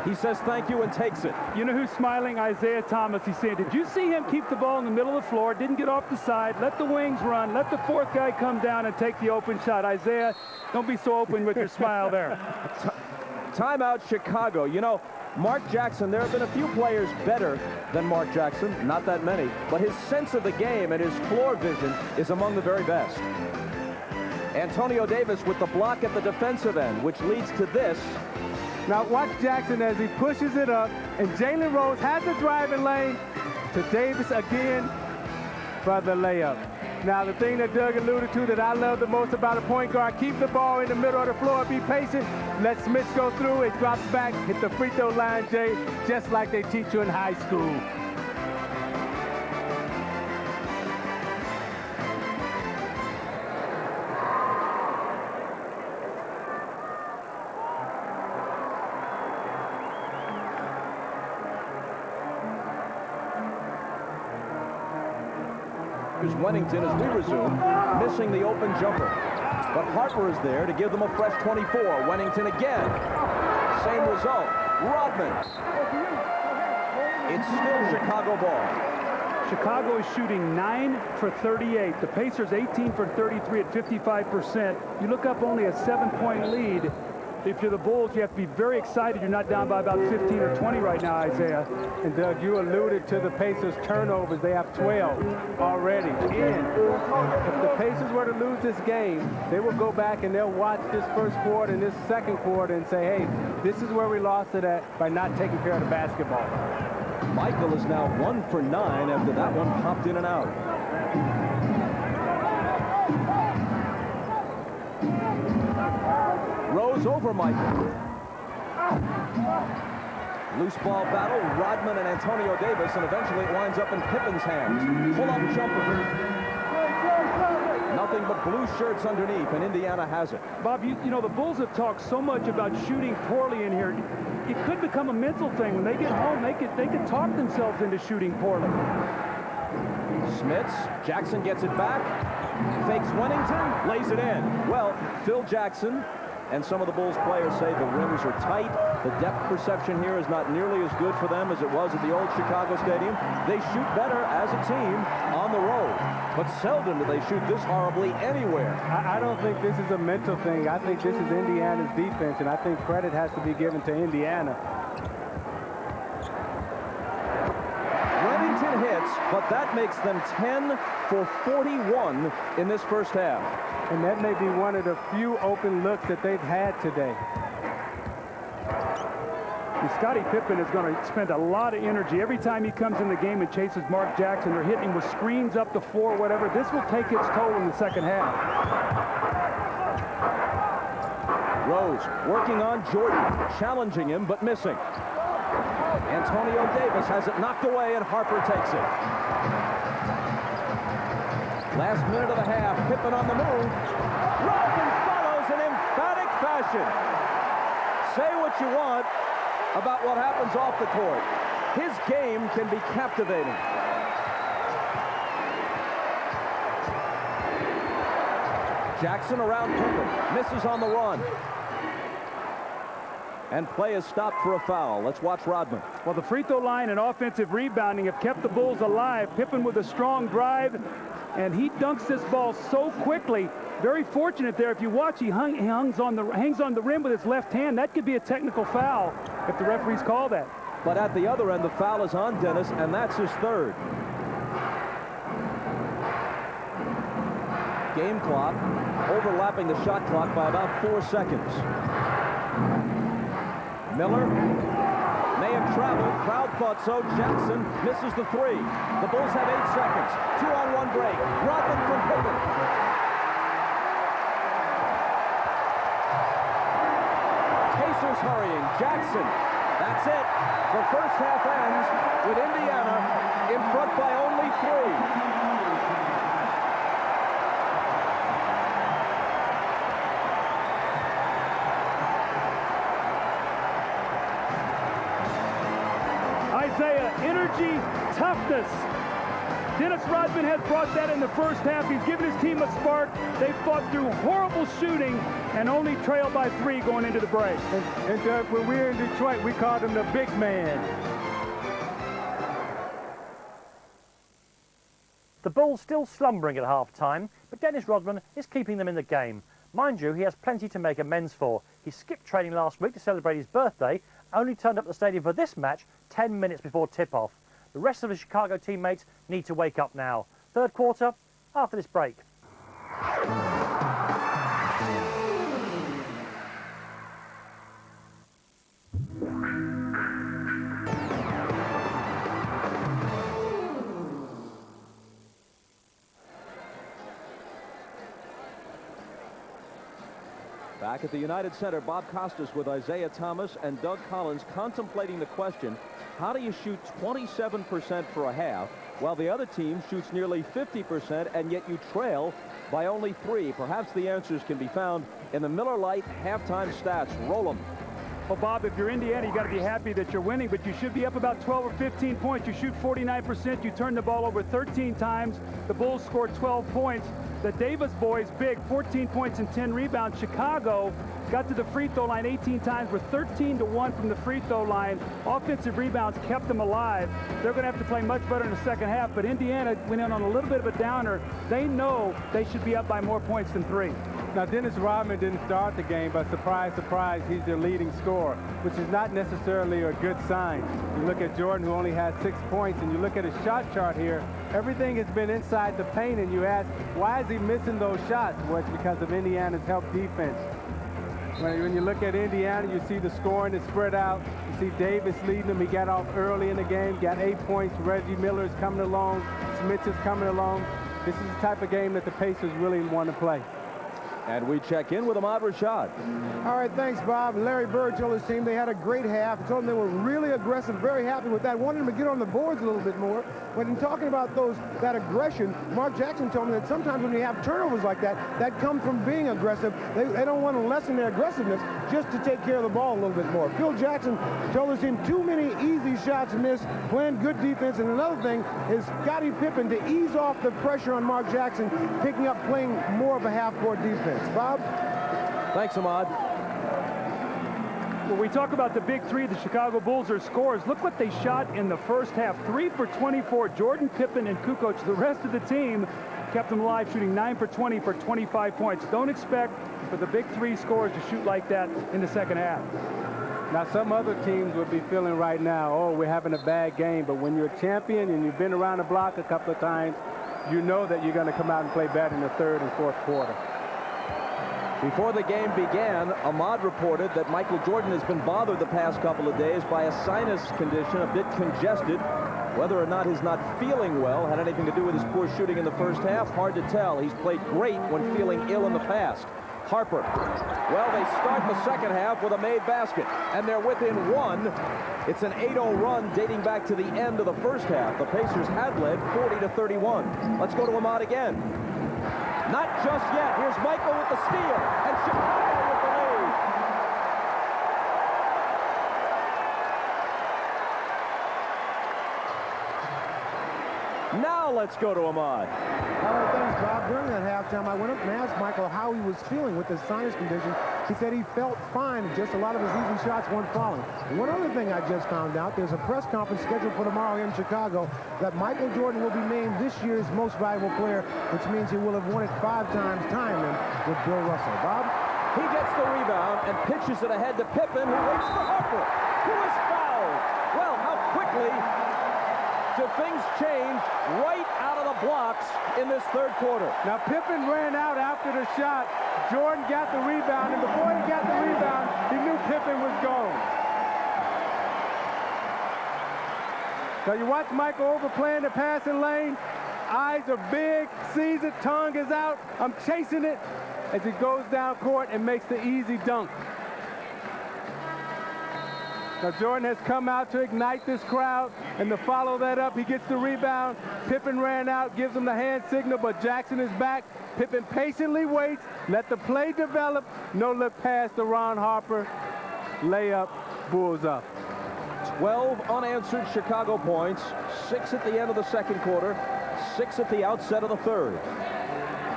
He says thank you and takes it. You know who's smiling? Isaiah Thomas. He's saying, did you see him keep the ball in the middle of the floor, didn't get off the side, let the wings run, let the fourth guy come down and take the open shot? Isaiah, don't be so open with your smile there. Timeout, Chicago. You know, Mark Jackson, there have been a few players better than Mark Jackson, not that many, but his sense of the game and his floor vision is among the very best. Antonio Davis with the block at the defensive end, which leads to this. Now watch Jackson as he pushes it up, and Jalen Rose has the driving lane to Davis again for the layup. Now the thing that Doug alluded to that I love the most about a point guard, keep the ball in the middle of the floor, be patient, let Smith go through, it drops back, hit the free throw line, Jay, just like they teach you in high school. Wennington as we resume, missing the open jumper. But Harper is there to give them a fresh 24. Wennington again. Same result. Rodman. It's still Chicago ball. Chicago is shooting 9 for 38. The Pacers 18 for 33 at 55%. You look up only a 7-point lead. If you're the Bulls, you have to be very excited you're not down by about 15 or 20 right now, Isaiah. And Doug, you alluded to the Pacers' turnovers. They have 12 already. And if the Pacers were to lose this game, they will go back and they'll watch this first quarter and this second quarter and say, hey, this is where we lost it at by not taking care of the basketball. Michael is now 1 for 9 after that one popped in and out. Rose over Michael. Loose ball battle, Rodman and Antonio Davis, and eventually it winds up in Pippen's hands. Pull-up jumper. Nothing but blue shirts underneath, and Indiana has it. Bob, you know, the Bulls have talked so much about shooting poorly in here. It could become a mental thing. When they get home, they could talk themselves into shooting poorly. Smits, Jackson gets it back, fakes Wennington, lays it in. Well, Phil Jackson and some of the Bulls players say the rims are tight. The depth perception here is not nearly as good for them as it was at the old Chicago Stadium. They shoot better as a team on the road, but seldom do they shoot this horribly anywhere. I don't think this is a mental thing. I think this is Indiana's defense, and I think credit has to be given to Indiana. Wennington hits, but that makes them 10 for 41 in this first half. And that may be one of the few open looks that they've had today. And Scottie Pippen is going to spend a lot of energy every time he comes in the game and chases Mark Jackson. They're hitting him with screens up the floor, whatever. This will take its toll in the second half. Rose working on Jordan, challenging him but missing. Antonio Davis has it knocked away and Harper takes it. Last minute of the half, Pippen on the move. Rodman follows in emphatic fashion. Say what you want about what happens off the court. His game can be captivating. Jackson around Pippen, misses on the run. And play is stopped for a foul. Let's watch Rodman. Well, the free throw line and offensive rebounding have kept the Bulls alive. Pippen with a strong drive, and he dunks this ball so quickly. Very fortunate there. If you watch, he hangs on the rim with his left hand. That could be a technical foul if the referees call that. But at the other end, the foul is on Dennis, and that's his third. Game clock overlapping the shot clock by about 4 seconds. Miller may have traveled. Crowd thought so. Jackson misses the three. The Bulls have 8 seconds. 2-on-1 break. Rodman from Pippen. Pacers hurrying. Jackson. That's it. The first half ends with Indiana in front by only 3. Isaiah, energy, toughness. Dennis Rodman has brought that in the first half. He's given his team a spark. They fought through horrible shooting and only trailed by 3 going into the break. And Doug, when we were in Detroit, we called him the big man. The Bulls still slumbering at half-time, but Dennis Rodman is keeping them in the game. Mind you, he has plenty to make amends for. He skipped training last week to celebrate his birthday, only turned up at the stadium for this match 10 minutes before tip-off. The rest of his Chicago teammates need to wake up now. Third quarter, after this break. Back at the United Center, Bob Costas with Isaiah Thomas and Doug Collins contemplating the question, how do you shoot 27% for a half while the other team shoots nearly 50% and yet you trail by only 3? Perhaps the answers can be found in the Miller Lite halftime stats. Roll them. Well, Bob, if you're Indiana, you got to be happy that you're winning, but you should be up about 12 or 15 points. You shoot 49%. You turn the ball over 13 times. The Bulls scored 12 points. The Davis boys, big, 14 points and 10 rebounds. Chicago got to the free throw line 18 times. We're 13-1 from the free throw line. Offensive rebounds kept them alive. They're going to have to play much better in the second half, but Indiana went in on a little bit of a downer. They know they should be up by more points than 3. Now, Dennis Rodman didn't start the game, but surprise, surprise, he's their leading scorer, which is not necessarily a good sign. You look at Jordan, who only had 6 points, and you look at his shot chart here, everything has been inside the paint, and you ask, why is he missing those shots? Well, it's because of Indiana's help defense. When you look at Indiana, you see the scoring is spread out. You see Davis leading them. He got off early in the game, got 8 points. Reggie Miller is coming along. Smith is coming along. This is the type of game that the Pacers really want to play. And we check in with Ahmad Rashad. All right, thanks, Bob. Larry Bird told his team they had a great half. He told them they were really aggressive, very happy with that. Wanted them to get on the boards a little bit more. But in talking about that aggression, Mark Jackson told me that sometimes when you have turnovers like that, that comes from being aggressive. They don't want to lessen their aggressiveness just to take care of the ball a little bit more. Phil Jackson told his team too many easy shots missed, playing good defense. And another thing is Scottie Pippen to ease off the pressure on Mark Jackson, picking up playing more of a half-court defense. Bob? Thanks, Ahmad. When we talk about the big 3, the Chicago Bulls are scorers. Look what they shot in the first half. 3 for 24. Jordan, Pippen, and Kukoc. The rest of the team kept them alive, shooting 9 for 20 for 25 points. Don't expect for the big 3 scorers to shoot like that in the second half. Now, some other teams would be feeling right now, oh, we're having a bad game. But when you're a champion and you've been around the block a couple of times, you know that you're going to come out and play better in the third and fourth quarter. Before the game began, Ahmad reported that Michael Jordan has been bothered the past couple of days by a sinus condition, a bit congested. Whether or not his not feeling well had anything to do with his poor shooting in the first half, hard to tell. He's played great when feeling ill in the past. Harper. Well, they start the second half with a made basket, and they're within 1. It's an 8-0 run dating back to the end of the first half. The Pacers had led 40-31. Let's go to Ahmad again. Not just yet. Here's Michael with the steal, and Chicago with the lead. Now let's go to Ahmad. All right, thanks, Bob. During that halftime, I went up and asked Michael how he was feeling with his sinus condition. He said he felt fine, just a lot of his easy shots weren't falling. And one other thing I just found out, there's a press conference scheduled for tomorrow here in Chicago that Michael Jordan will be named this year's most valuable player, which means he will have won it 5 times, tying him with Bill Russell. Bob? He gets the rebound and pitches it ahead to Pippen, who waits for Harper, who is fouled. Well, how quickly do things change right out of the blocks in this third quarter? Now, Pippen ran out after the shot. Jordan got the rebound, and before he got the rebound, he knew Pippen was gone. Now, you watch Michael overplaying the passing lane. Eyes are big, sees it, tongue is out. I'm chasing it as he goes down court and makes the easy dunk. Now, Jordan has come out to ignite this crowd, and to follow that up, he gets the rebound. Pippen ran out, gives him the hand signal, but Jackson is back. Pippen patiently waits, let the play develop. No look pass to Ron Harper. Layup, Bulls up. 12 unanswered Chicago points, 6 at the end of the second quarter, 6 at the outset of the third.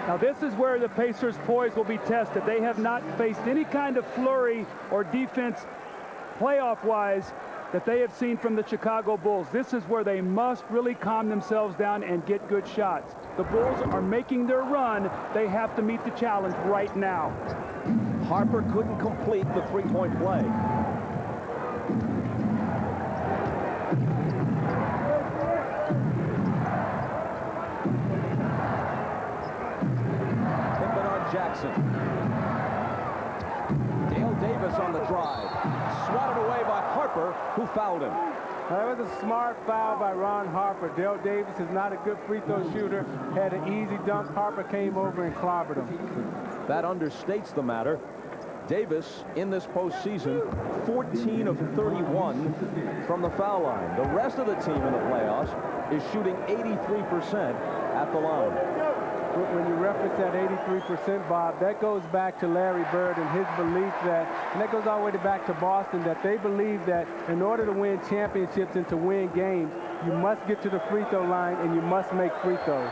Now this is where the Pacers' poise will be tested. They have not faced any kind of flurry or defense playoff-wise that they have seen from the Chicago Bulls. This is where they must really calm themselves down and get good shots. The Bulls are making their run. They have to meet the challenge right now. Harper couldn't complete the three-point play. Pippen on Jackson. Dale Davis on the drive. Swatted away by Harper, who fouled him. That was a smart foul by Ron Harper. Dale Davis is not a good free throw shooter. Had an easy dunk. Harper came over and clobbered him. That understates the matter. Davis, in this postseason, 14 of 31 from the foul line. The rest of the team in the playoffs is shooting 83% at the line. When you reference that 83%, Bob, that goes back to Larry Bird and his belief that, and that goes all the way back to Boston, that they believe that in order to win championships and to win games, you must get to the free throw line and you must make free throws.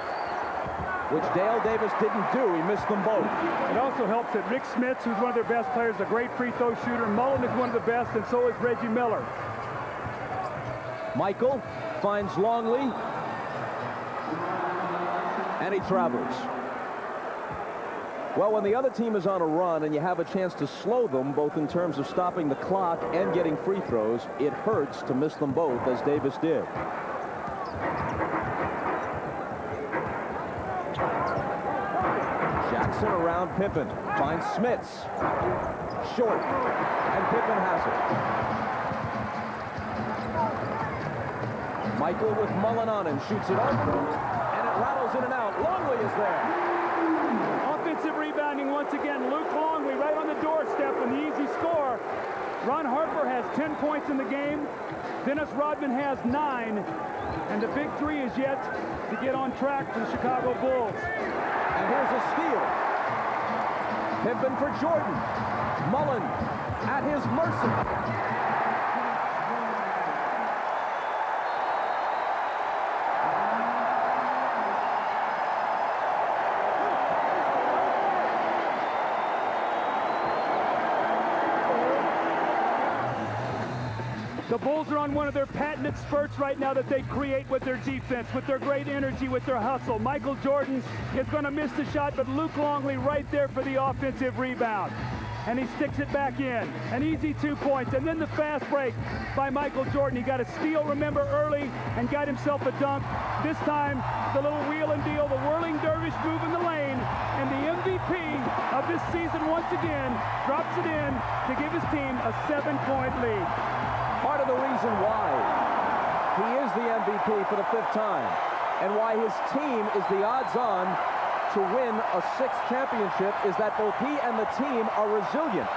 Which Dale Davis didn't do. He missed them both. It also helps that Rick Smits, who's one of their best players, a great free throw shooter. Mullen is one of the best, and so is Reggie Miller. Michael finds Longley, and he travels. Well, when the other team is on a run and you have a chance to slow them, both in terms of stopping the clock and getting free throws, it hurts to miss them both, as Davis did. Jackson around Pippen, finds Smits, short, and Pippen has it. Michael with Mullen on him, shoots it up, and it rattles in and out. Longley is there. Offensive rebounding once again. Luke Longley right on the doorstep with the easy score. Ron Harper has 10 points in the game. Dennis Rodman has 9. And the big three is yet to get on track for the Chicago Bulls. And here's a steal. Pippen for Jordan. Mullen at his mercy. The Bulls are on one of their patented spurts right now that they create with their defense, with their great energy, with their hustle. Michael Jordan is going to miss the shot, but Luke Longley right there for the offensive rebound. And he sticks it back in. An easy 2 points. And then the fast break by Michael Jordan. He got a steal, remember, early and got himself a dunk. This time, the little wheel and deal, the whirling dervish move in the lane. And the MVP of this season once again drops it in to give his team a 7-point lead. Part of the reason why he is the MVP for the 5th time and why his team is the odds-on to win a 6th championship is that both he and the team are resilient.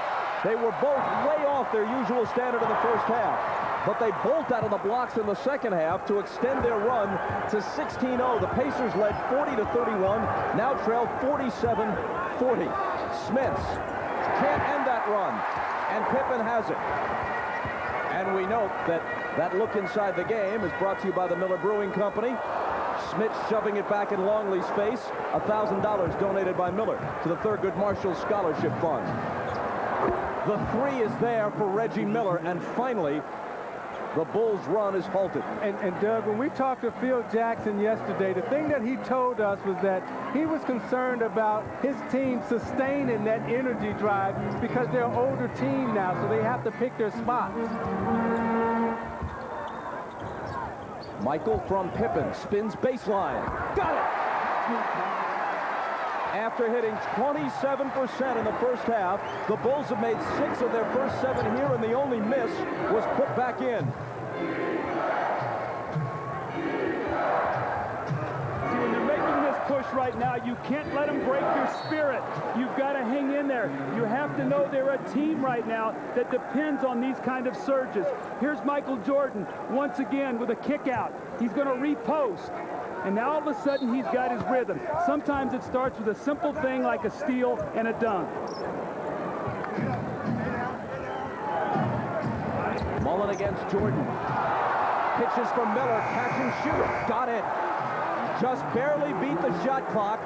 They were both way off their usual standard in the first half, but they bolt out of the blocks in the second half to extend their run to 16-0. The Pacers led 40-31, now trail 47-40. Smits can't end that run, and Pippen has it. And we note that that look inside the game is brought to you by the Miller Brewing Company. Smits shoving it back in Longley's face. $1,000 donated by Miller to the Thurgood Marshall Scholarship Fund. The three is there for Reggie Miller, and finally, the Bulls' run is halted. And Doug, when we talked to Phil Jackson yesterday, the thing that he told us was that he was concerned about his team sustaining that energy drive because they're an older team now, so they have to pick their spots. Michael from Pippen, spins baseline. Got it! After hitting 27% in the first half, the Bulls have made 6 of their first 7 here, and the only miss was put back in. See, when you're making this push right now, you can't let them break your spirit. You've got to hang in there. You have to know they're a team right now that depends on these kind of surges. Here's Michael Jordan once again with a kick out. He's going to repost. And now all of a sudden he's got his rhythm. Sometimes it starts with a simple thing like a steal and a dunk. Mullen against Jordan. Pitches for Miller, catch and shoot. Got it. just barely beat the shot clock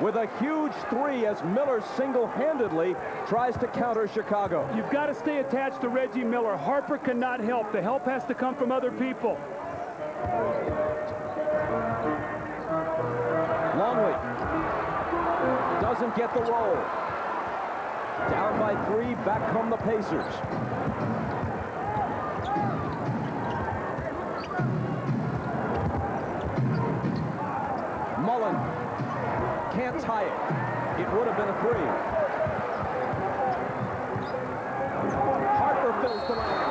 with a huge three as Miller single-handedly tries to counter Chicago. You've got to stay attached to Reggie Miller. Harper cannot help. The help has to come from other people. Longley doesn't get the roll. Down by 3, back come the Pacers. Mullen can't tie it. It would have been a 3. Harper fills the lane.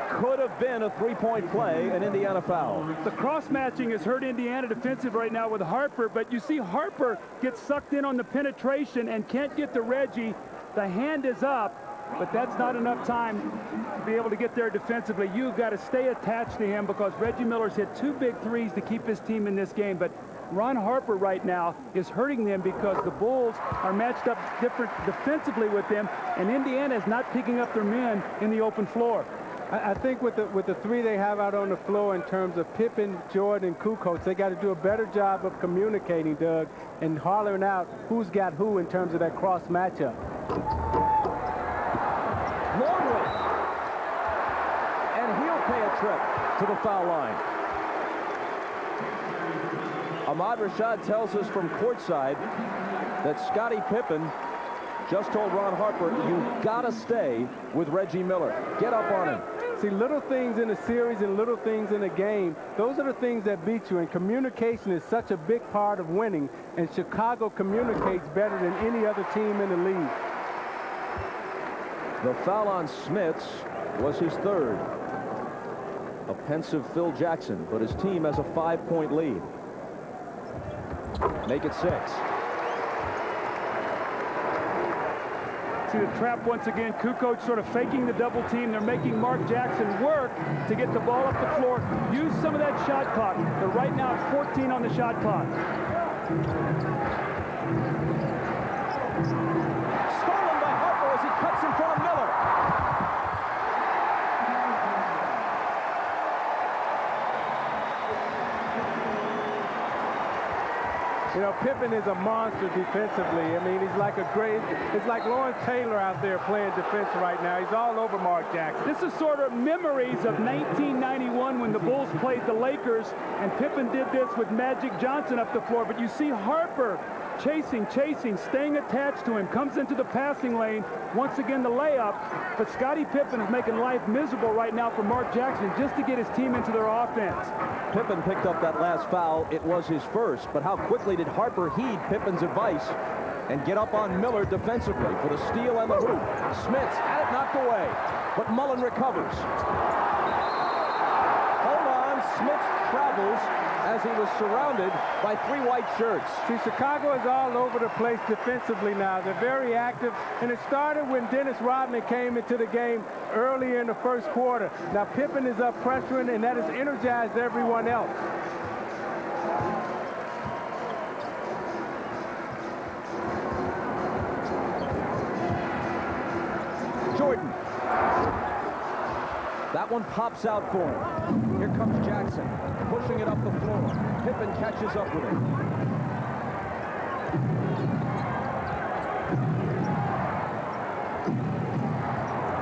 Could have been a 3-point play, an Indiana foul. The cross-matching has hurt Indiana defensive right now with Harper, but you see Harper gets sucked in on the penetration and can't get to Reggie. The hand is up, but that's not enough time to be able to get there defensively. You've got to stay attached to him because Reggie Miller's hit 2 big threes to keep his team in this game, but Ron Harper right now is hurting them because the Bulls are matched up different defensively with them, and Indiana is not picking up their men in the open floor. I think with the 3 they have out on the floor in terms of Pippen, Jordan, and Kukoc, they got to do a better job of communicating, Doug, and hollering out who's got who in terms of that cross matchup. Longley. And he'll pay a trip to the foul line. Ahmad Rashad tells us from courtside that Scottie Pippen just told Ron Harper, you've got to stay with Reggie Miller. Get up on him. See, little things in a series and little things in a game, those are the things that beat you, and communication is such a big part of winning, and Chicago communicates better than any other team in the league. The foul on Smits was his 3rd. A pensive Phil Jackson, but his team has a 5-point lead. Make it 6. See the trap once again. Kukoc sort of faking the double team. They're making Mark Jackson work to get the ball up the floor. Use some of that shot clock. They're right now at 14 on the shot clock. Stolen by Harper as he cuts in front of Miller. You know, Pippen is a monster defensively. I mean, he's like it's like Lawrence Taylor out there playing defense right now. He's all over Mark Jackson. This is sort of memories of 1991 when the Bulls played the Lakers, and Pippen did this with Magic Johnson up the floor. But you see Harper chasing, staying attached to him, comes into the passing lane. Once again, the layup. But Scottie Pippen is making life miserable right now for Mark Jackson just to get his team into their offense. Pippen picked up that last foul. It was his 1st, but how quickly did Harper heed Pippen's advice and get up on Miller defensively for the steal and the hoop? Smits had it knocked away, but Mullen recovers. Hold on, Smits travels as he was surrounded by 3 white shirts. See, Chicago is all over the place defensively now. They're very active, and it started when Dennis Rodman came into the game earlier in the 1st quarter. Now Pippen is up pressuring, and that has energized everyone else. Jordan. That one pops out for him. Here comes Jackson, pushing it up the floor. Pippen catches up with him.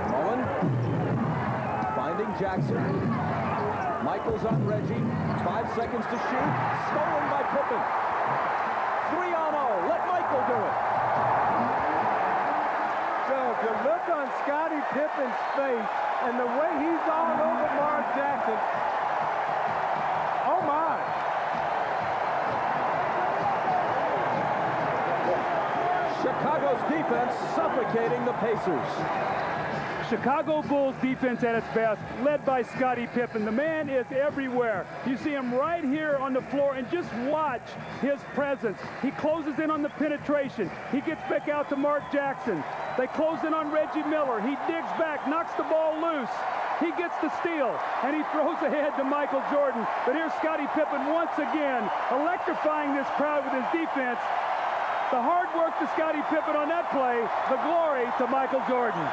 Mullen finding Jackson. Michaels on Reggie. 5 seconds to shoot. Stolen by Pippen. 3-on-0. Let Michael do it. So the look on Scottie Pippen's face and the way he's all over Mark Jackson. Oh, my. Chicago's defense suffocating the Pacers. Chicago Bulls defense at its best, led by Scottie Pippen. The man is everywhere. You see him right here on the floor, and just watch his presence. He closes in on the penetration. He gets back out to Mark Jackson. They close in on Reggie Miller. He digs back, knocks the ball loose. He gets the steal, and he throws ahead to Michael Jordan. But here's Scottie Pippen once again, electrifying this crowd with his defense. The hard work to Scottie Pippen on that play, the glory to Michael Jordan.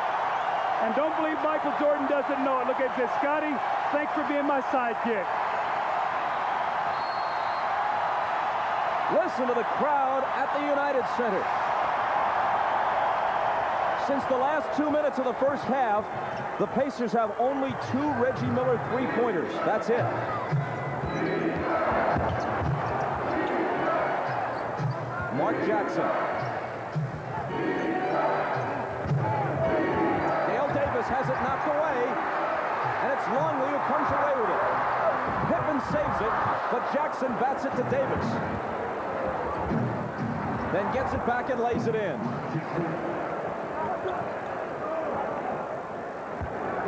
And don't believe Michael Jordan doesn't know it. Look at this. Scottie thanks for being my sidekick. Listen to the crowd at the United Center. Since the last 2 minutes of the first half, the Pacers have only 2 Reggie Miller three-pointers. That's it. Mark Jackson. Dale Davis has it knocked away, and it's Longley who comes away with it. Pippen saves it, but Jackson bats it to Davis. Then gets it back and lays it in.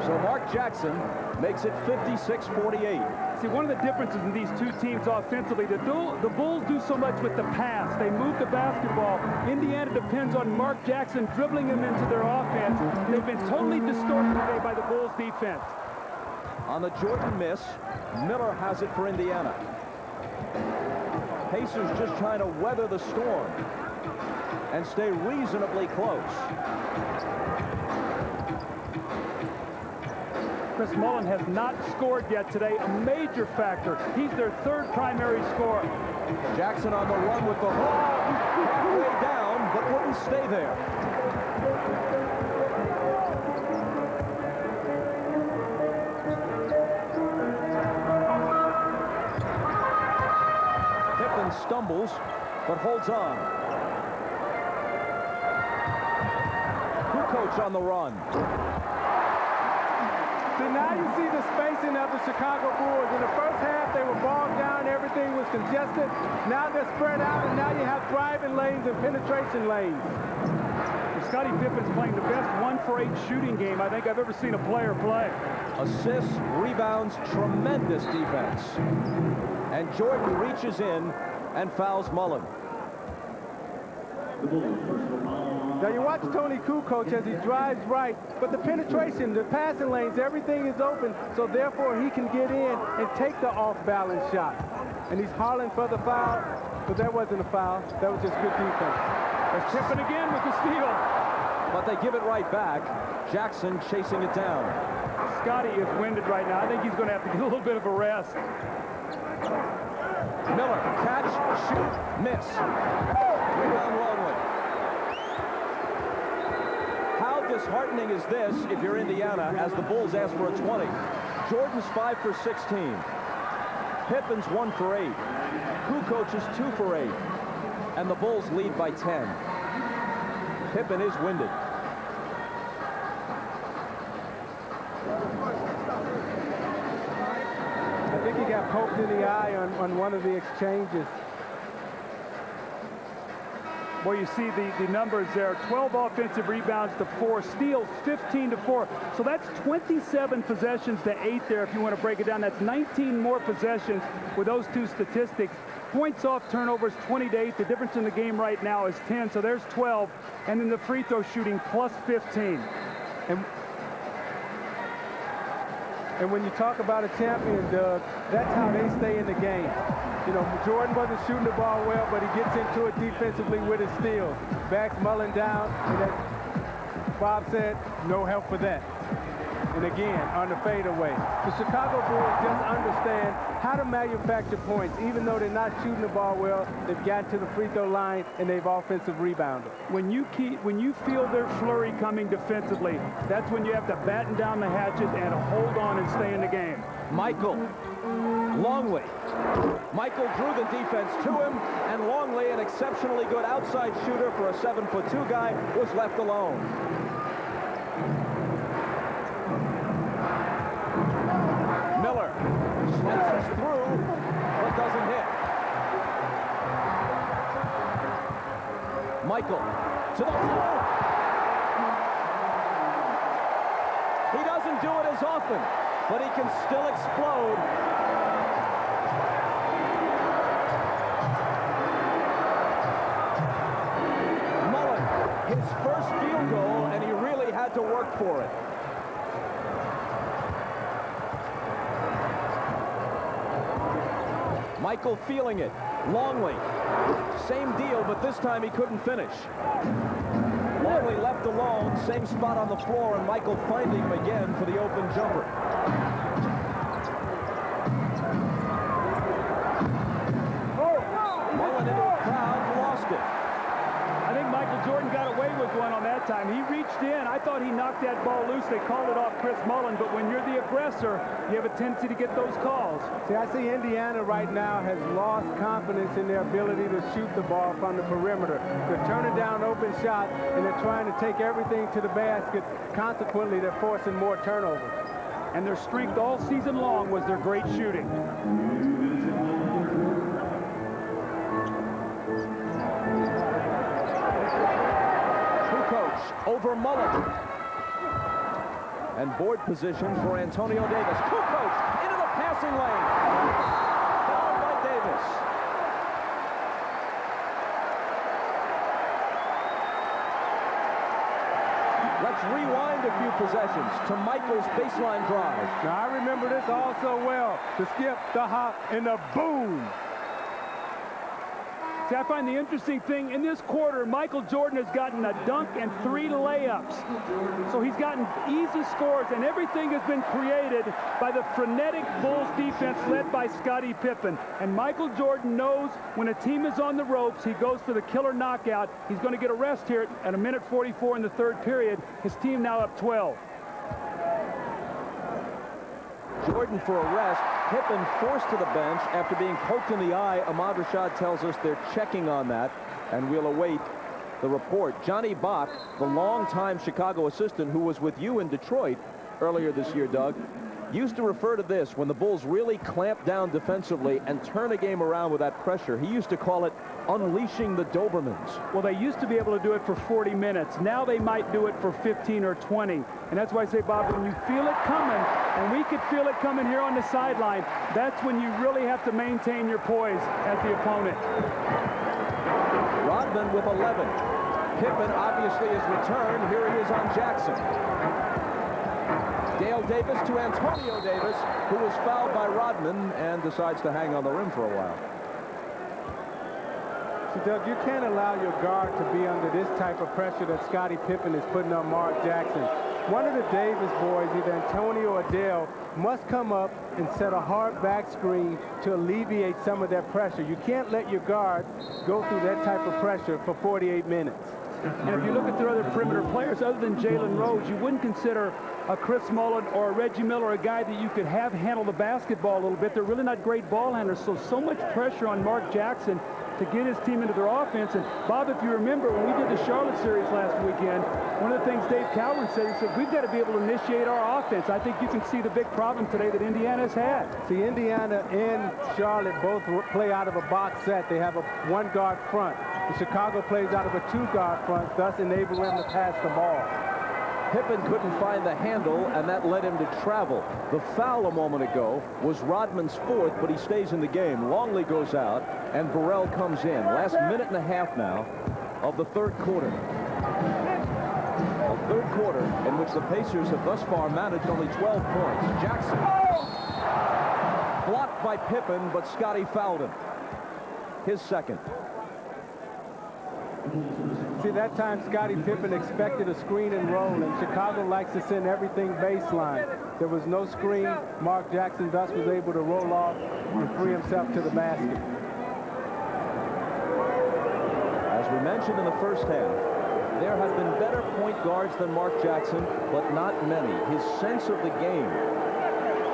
So Mark Jackson makes it 56-48. See, one of the differences in these two teams offensively, the Bulls do so much with the pass. They move the basketball. Indiana depends on Mark Jackson dribbling them into their offense. They've been totally distorted today by the Bulls defense. On the Jordan miss, Miller has it for Indiana. Pacers just trying to weather the storm and stay reasonably close. Chris Mullin has not scored yet today, a major factor. He's their third primary scorer. Jackson on the run with the hook, halfway down, but wouldn't stay there. Pippen stumbles, but holds on. Kukoc on the run. See, now you see the spacing of the Chicago Bulls. In the first half, they were bogged down. Everything was congested. Now they're spread out, and now you have driving lanes and penetration lanes. Scottie Pippen's playing the best 1-for-8 shooting game I think I've ever seen a player play. Assists, Rebounds, tremendous defense. And Jordan reaches in and fouls Mullin. Now you watch Tony Kukoc as he drives right, but the penetration, the passing lanes, everything is open, so therefore he can get in and take the off-balance shot. And he's hollering for the foul, but that wasn't a foul. That was just good defense. There's Pippen again with the steal. But they give it right back. Jackson chasing it down. Scottie is winded right now. I think he's going to have to get a little bit of a rest. Miller, catch, shoot, miss. Rebound Longley. How disheartening is this if you're Indiana as the Bulls ask for a 20? Jordan's 5 for 16. Pippen's 1 for 8. Kukoc is 2 for 8. And the Bulls lead by 10. Pippen is winded. I think he got poked in the eye on one of the exchanges. Well, you see the numbers there. 12 offensive rebounds to 4. Steals 15 to 4. So that's 27 possessions to 8 there if you want to break it down. That's 19 more possessions with those two statistics. Points off turnovers 20 to 8. The difference in the game right now is 10. So there's 12. And then the free throw shooting plus 15. And when you talk about a champion, Doug, that's how they stay in the game. You know, Jordan wasn't shooting the ball well, but he gets into it defensively with his steals. Backs Mullin down, and as Bob said, no help for that. And again, on the fadeaway. The Chicago Bulls just understand how to manufacture points. Even though they're not shooting the ball well, they've gotten to the free throw line, and they've offensive rebounded. When you feel their flurry coming defensively, that's when you have to batten down the hatches and hold on and stay in the game. Michael. Longley. Michael drew the defense to him, and Longley, an exceptionally good outside shooter for a 7'2" guy, was left alone. Miller slices through, but doesn't hit. Michael to the floor. He doesn't do it as often, but he can still explode. Mullin, his first field goal, and he really had to work for it. Michael feeling it. Longley. Same deal, but this time he couldn't finish. Longley left alone, same spot on the floor, and Michael finding him again for the open jumper. reached in. I thought he knocked that ball loose. They called it off Chris Mullen, but when you're the aggressor, you have a tendency to get those calls. See, I see Indiana right now has lost confidence in their ability to shoot the ball from the perimeter. They're turning down open shots, and they're trying to take everything to the basket. Consequently, they're forcing more turnovers. And their strength all season long was their great shooting. Kukoc over Mullen. And board position for Antonio Davis. Kukoc into the passing lane. Fouled by Davis. Let's rewind a few possessions to Michael's baseline drive. Now, I remember this all so well. The skip, the hop, and the boom. See, I find the interesting thing, in this quarter, Michael Jordan has gotten a dunk and 3 layups. So he's gotten easy scores, and everything has been created by the frenetic Bulls defense led by Scottie Pippen. And Michael Jordan knows when a team is on the ropes, he goes for the killer knockout. He's going to get a rest here at 1:44 in the third period. His team now up 12. Jordan for a rest. Pippen forced to the bench after being poked in the eye. Ahmad Rashad tells us they're checking on that, and we'll await the report. Johnny Bach, the longtime Chicago assistant who was with you in Detroit earlier this year, Doug, used to refer to this when the Bulls really clamp down defensively and turn a game around with that pressure. He used to call it unleashing the Dobermans. Well, they used to be able to do it for 40 minutes. Now they might do it for 15 or 20. And that's why I say, Bob, when you feel it coming, and we could feel it coming here on the sideline, that's when you really have to maintain your poise as the opponent. Rodman with 11. Pippen obviously is returned. Here he is on Jackson. Dale Davis to Antonio Davis, who was fouled by Rodman and decides to hang on the rim for a while. So, Doug, you can't allow your guard to be under this type of pressure that Scottie Pippen is putting on Mark Jackson. One of the Davis boys, either Antonio or Dale, must come up and set a hard back screen to alleviate some of that pressure. You can't let your guard go through that type of pressure for 48 minutes. And if you look at their other perimeter players, other than Jalen Rose, you wouldn't consider a Chris Mullen or a Reggie Miller a guy that you could have handle the basketball a little bit. They're really not great ball handlers, so much pressure on Mark Jackson to get his team into their offense. And Bob, if you remember, when we did the Charlotte series last weekend, one of the things Dave Cowan said, he said, we've got to be able to initiate our offense. I think you can see the big problem today that Indiana's had. See, Indiana and Charlotte both play out of a box set. They have a one-guard front. And Chicago plays out of a two-guard front, thus enabling them to pass the ball. Pippen couldn't find the handle, and that led him to travel. The foul a moment ago was Rodman's fourth, but he stays in the game. Longley goes out, and Burrell comes in. Last minute and a half now of the third quarter. A third quarter in which the Pacers have thus far managed only 12 points. Jackson blocked by Pippen, but Scottie fouled him. His second. See, that time Scottie Pippen expected a screen and roll, and Chicago likes to send everything baseline. There was no screen. Mark Jackson thus was able to roll off and free himself to the basket. As we mentioned in the first half, there have been better point guards than Mark Jackson, but not many. His sense of the game,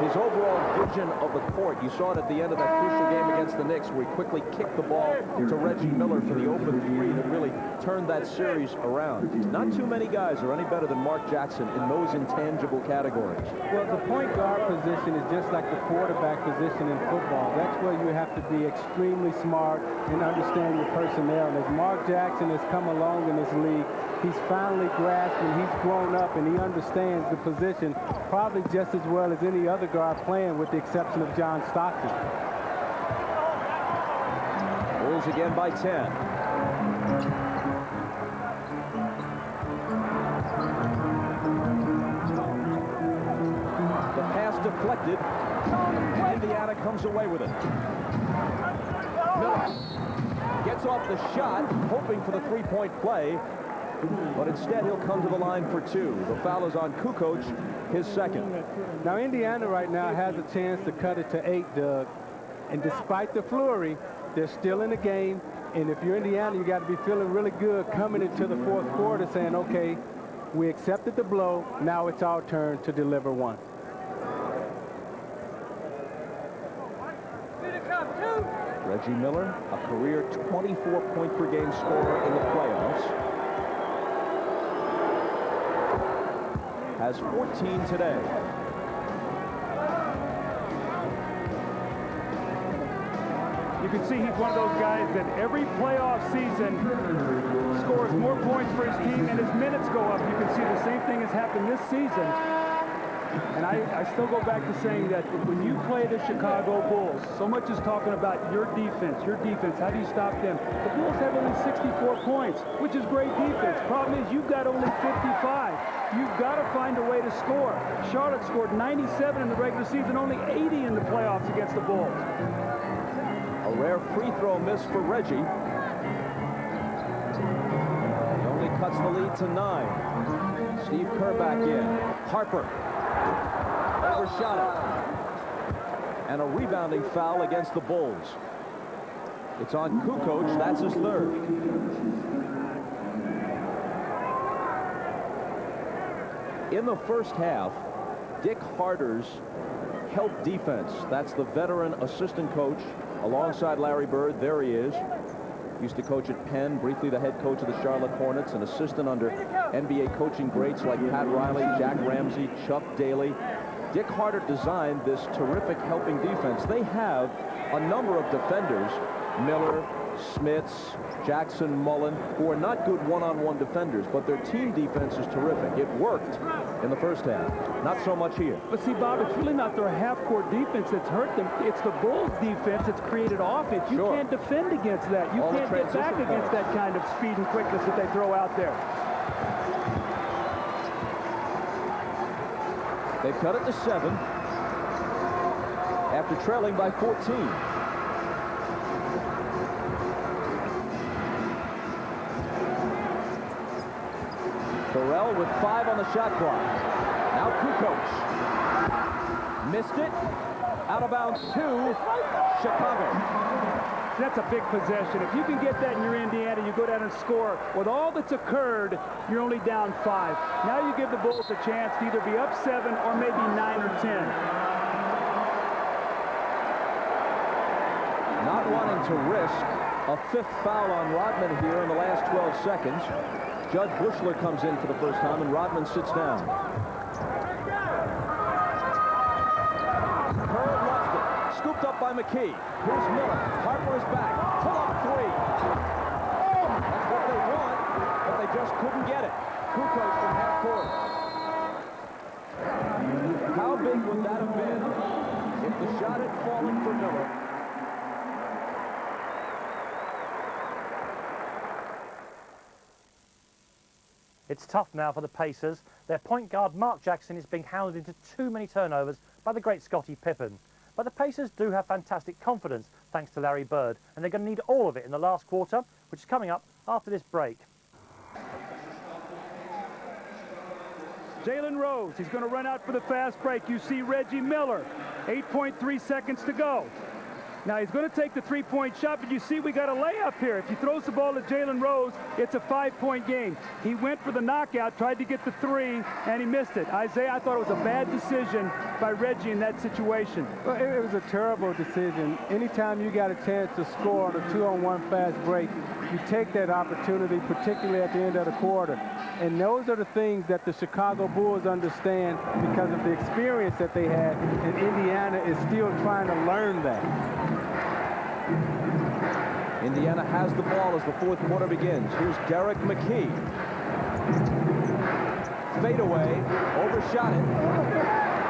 his overall vision of the court, you saw it at the end of that crucial game against the Knicks where he quickly kicked the ball to Reggie Miller for the open three that really turned that series around. Not too many guys are any better than Mark Jackson in those intangible categories. Well, the point guard position is just like the quarterback position in football. That's where you have to be extremely smart and understand your personnel. And as Mark Jackson has come along in this league, he's finally grasped and he's grown up and he understands the position probably just as well as any other guard playing, with the exception of John Stockton. Bulls again by 10. The pass deflected. Indiana comes away with it. Miller gets off the shot, hoping for the three-point play, but instead he'll come to the line for two. The foul is on Kukoc, his second. Now, Indiana right now has a chance to cut it to 8, Doug. And despite the flurry, they're still in the game. And if you're Indiana, you got to be feeling really good coming into the fourth quarter saying, okay, We accepted the blow. Now it's our turn to deliver one. Reggie Miller, a career 24-point-per-game scorer in the playoffs, has 14 today. You can see he's one of those guys that every playoff season scores more points for his team and his minutes go up. You can see the same thing has happened this season. And I still go back to saying that when you play the Chicago Bulls, so much is talking about your defense, how do you stop them? The Bulls have only 64 points, which is great defense. Problem is you've got only 55. You've got to find a way to score. Charlotte scored 97 in the regular season, only 80 in the playoffs against the Bulls. A rare free throw miss for Reggie. He only cuts the lead to 9. Steve Kerr back in. Harper overshot it. And a rebounding foul against the Bulls. It's on Kukoc. That's his third. In the first half, Dick Harter's help defense. That's the veteran assistant coach alongside Larry Bird. There he is. Used to coach at Penn, briefly the head coach of the Charlotte Hornets, an assistant under NBA coaching greats like Pat Riley, Jack Ramsey, Chuck Daly. Dick Harter designed this terrific helping defense. They have a number of defenders, Miller, Smits, Jackson, Mullen, who are not good one-on-one defenders, but their team defense is terrific. It worked in the first half. Not so much here. But see, Bob, it's really not their half-court defense that's hurt them. It's the Bulls' defense that's created offense. You can't defend against that. You can't get back against that kind of speed and quickness that they throw out there. They cut it to 7 after trailing by 14. Burrell with 5 on the shot clock. Now Kukoc. Missed it. Out of bounds to Chicago. That's a big possession. If you can get that and you're Indiana, you go down and score. With all that's occurred, you're only down 5. Now you give the Bulls a chance to either be up 7 or maybe 9 or 10. Not wanting to risk a 5th foul on Rodman here in the last 12 seconds. Judge Bushler comes in for the first time, and Rodman sits down. Kerr lost it. Scooped up by McKee. Here's Miller. Harper is back. Pull-up 3. That's what they want, but they just couldn't get it. Kukoc from half court. How big would that have been if the shot had fallen for Miller? It's tough now for the Pacers. Their point guard, Mark Jackson, is being hounded into too many turnovers by the great Scottie Pippen. But the Pacers do have fantastic confidence, thanks to Larry Bird, and they're going to need all of it in the last quarter, which is coming up after this break. Jalen Rose, he's going to run out for the fast break. You see Reggie Miller, 8.3 seconds to go. Now he's going to take the three-point shot, but you see we got a layup here. If he throws the ball to Jalen Rose, it's a 5-point game. He went for the knockout, tried to get the 3, and he missed it. Isaiah, I thought it was a bad decision by Reggie in that situation. Well, it was a terrible decision. Anytime you got a chance to score on a 2-on-1 fast break, you take that opportunity, particularly at the end of the quarter. And those are the things that the Chicago Bulls understand because of the experience that they had, and Indiana is still trying to learn that. Indiana has the ball as the fourth quarter begins. Here's Derek McKee. Fadeaway, overshot it.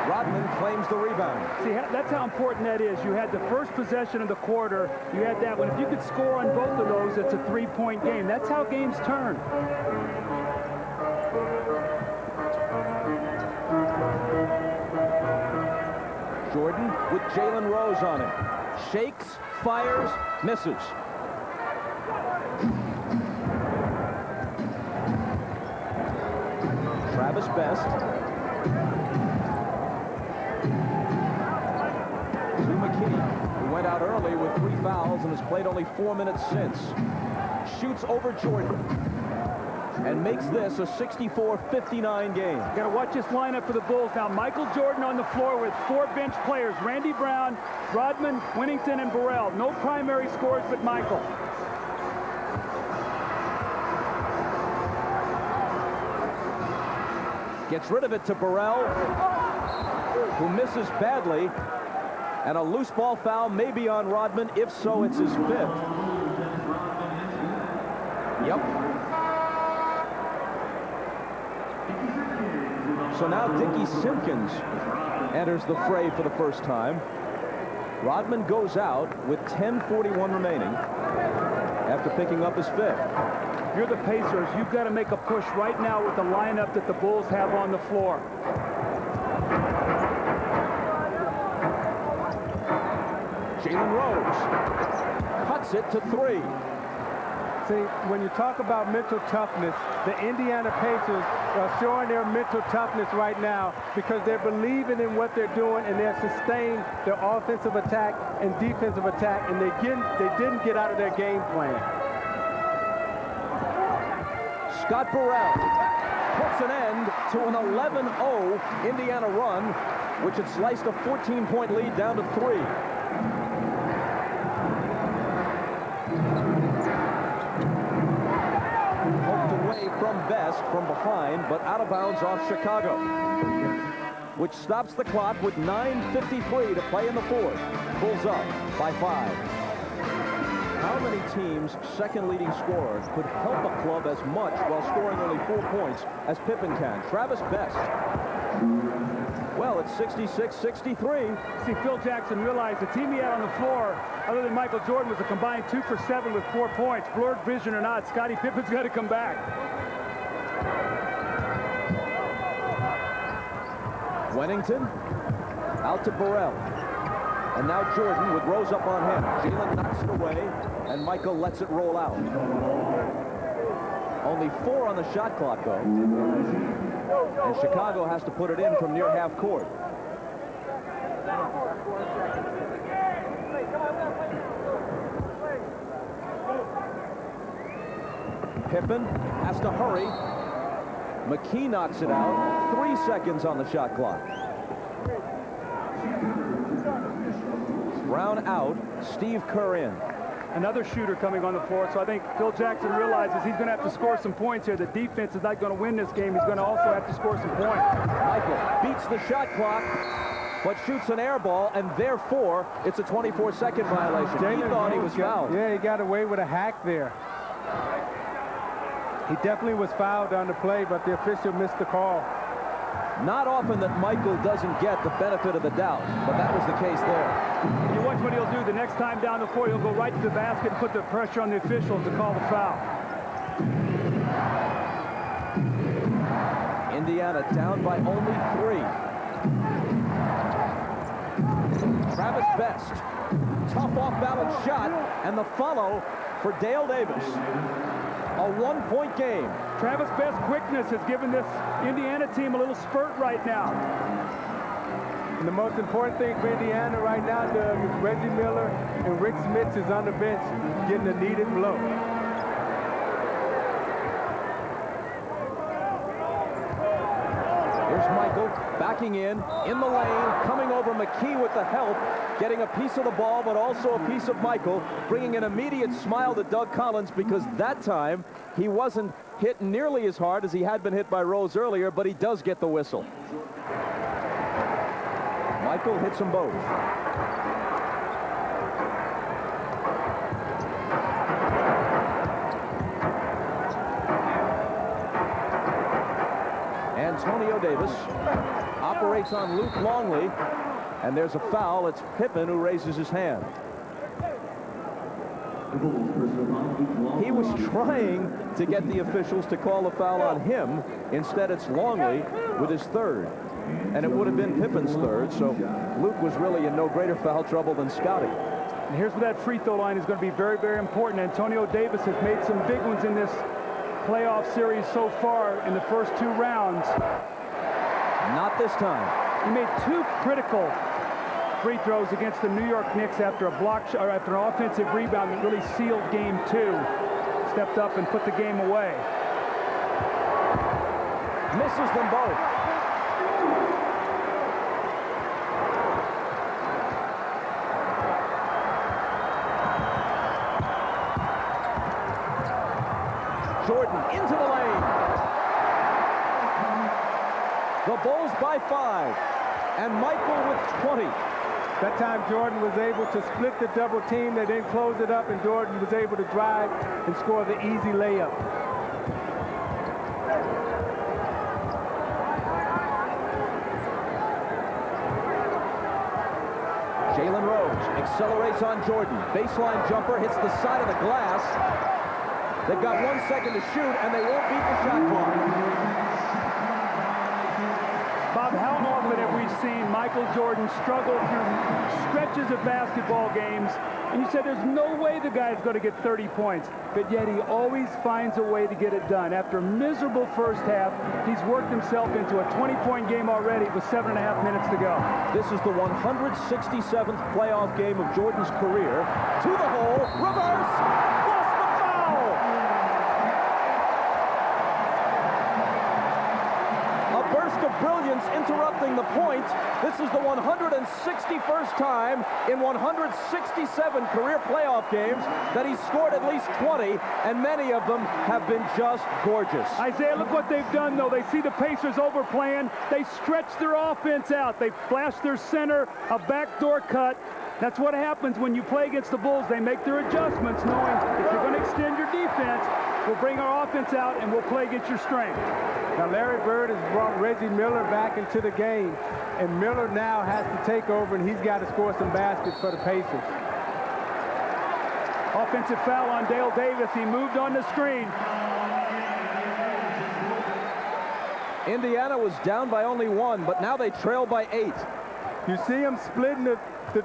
Rodman claims the rebound. See, that's how important that is. You had the first possession of the quarter. You had that one. If you could score on both of those, it's a 3-point game. That's how games turn. Jordan with Jalen Rose on him. Shakes, fires, misses. Travis Best. To McKee, who went out early with 3 fouls and has played only 4 minutes since. Shoots over Jordan. and makes this a 64-59 game. Got to watch this lineup for the Bulls now. Michael Jordan on the floor with 4 bench players: Randy Brown, Rodman, Winnington, and Burrell. No primary scores but Michael. Gets rid of it to Burrell, who misses badly. And a loose ball foul may be on Rodman. If so, it's his 5th. Yep. So now Dickie Simpkins enters the fray for the first time. Rodman goes out with 10:41 remaining after picking up his 5th. You're the Pacers. You've got to make a push right now with the lineup that the Bulls have on the floor. Jalen Rose cuts it to 3. See, when you talk about mental toughness, the Indiana Pacers are showing their mental toughness right now because they're believing in what they're doing and they're sustaining their offensive attack and defensive attack, and they didn't get out of their game plan. Scott Burrell puts an end to an 11-0 Indiana run, which had sliced a 14-point lead down to 3. From Best from behind, but out of bounds off Chicago, which stops the clock with 9:53 to play in the 4th. Bulls up by 5. How many teams' second leading scorer could help a club as much while scoring only 4 points as Pippen can? Travis Best. Well, it's 66-63. See, Phil Jackson realized the team he had on the floor, other than Michael Jordan, was a combined 2 for 7 with 4 points. Blurred vision or not, Scottie Pippen's got to come back. Wennington out to Burrell. And now Jordan with Rose up on him. Jalen knocks it away, and Michael lets it roll out. Only 4 on the shot clock, though. And Chicago has to put it in from near half court. Pippen has to hurry. McKee knocks it out. 3 seconds on the shot clock. Brown out. Steve Kerr in. Another shooter coming on the floor, so I think Phil Jackson realizes he's going to have to score some points here. The defense is not going to win this game. He's going to also have to score some points. Michael beats the shot clock, but shoots an air ball, and therefore it's a 24-second violation. He thought he was fouled. Yeah, he got away with a hack there. He definitely was fouled on the play, but the official missed the call. Not often that Michael doesn't get the benefit of the doubt, but that was the case there. You watch what he'll do. The next time down the floor, he'll go right to the basket and put the pressure on the officials to call the foul. Indiana down by only 3. Travis Best, tough off-balance shot, and the follow for Dale Davis. A 1-point game. Travis Best's quickness has given this Indiana team a little spurt right now. And the most important thing for Indiana right now, Doug, is Reggie Miller and Rick Smith is on the bench getting a needed blow. Here's Michael backing in the lane, coming over McKee with the help, getting a piece of the ball, but also a piece of Michael, bringing an immediate smile to Doug Collins, because that time he wasn't hit nearly as hard as he had been hit by Rose earlier, but he does get the whistle. Michael hits them both. Antonio Davis operates on Luke Longley, and there's a foul. It's Pippen who raises his hand. He was trying to get the officials to call a foul on him. Instead, it's Longley with his 3rd. And it would have been Pippen's 3rd, so Luke was really in no greater foul trouble than Scotty. And here's where that free throw line is going to be very, very important. Antonio Davis has made some big ones in this playoff series so far in the first 2 rounds. Not this time. He made 2 critical free throws against the New York Knicks after a block shot, or after an offensive rebound that really sealed game 2. Stepped up and put the game away. Misses them both. Jordan into the lane. The Bulls by 5. And Michael with 20. That time Jordan was able to split the double team. They didn't close it up, and Jordan was able to drive and score the easy layup. Jalen Rose accelerates on Jordan. Baseline jumper hits the side of the glass. They've got 1 second to shoot, and they won't beat the shot clock. Bob, how often have we seen Michael Jordan struggle through stretches of basketball games, and you said there's no way the guy's going to get 30 points, but yet he always finds a way to get it done. After a miserable first half, he's worked himself into a 20-point game already with 7.5 minutes to go. This is the 167th playoff game of Jordan's career. To the hole, reverse, plus the foul! A burst of brilliance interrupting the point. This is the 161st time in 167 career playoff games that he's scored at least 20, and many of them have been just gorgeous. Isaiah, look what they've done, though. They see the Pacers overplaying. They stretch their offense out. They flash their center, a backdoor cut. That's what happens when you play against the Bulls. They make their adjustments, knowing if you're going to extend your defense, we'll bring our offense out and we'll play against your strength. Now, Larry Bird has brought Reggie Miller back into the game, and Miller now has to take over, and he's got to score some baskets for the Pacers. Offensive foul on Dale Davis. He moved on the screen. Indiana was down by only 1, but now they trail by 8. You see him splitting the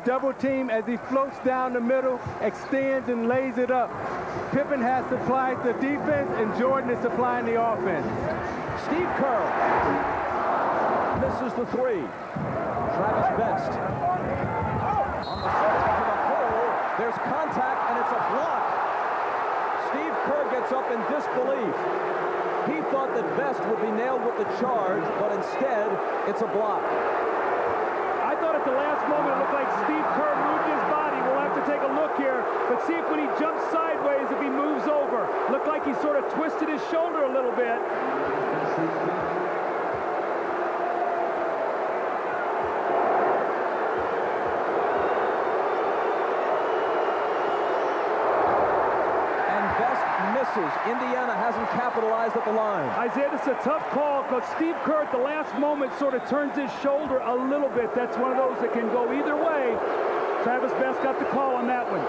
double team as he floats down the middle, extends and lays it up. Pippen has supplied the defense, and Jordan is supplying the offense. Steve Kerr misses the 3. Travis Best on the surge to the hole. There's contact, and it's a block. Steve Kerr gets up in disbelief. He thought that Best would be nailed with the charge, but instead, it's a block. I thought at the last moment it looked like Steve Kerr moved his body. We'll have to take a look here, but see if when he jumps sideways, if he moves over. Looked like he sort of twisted his shoulder a little bit. Indiana hasn't capitalized at the line. Isaiah, this is a tough call because Steve Kerr at the last moment sort of turns his shoulder a little bit. That's one of those that can go either way. Travis Best got the call on that one.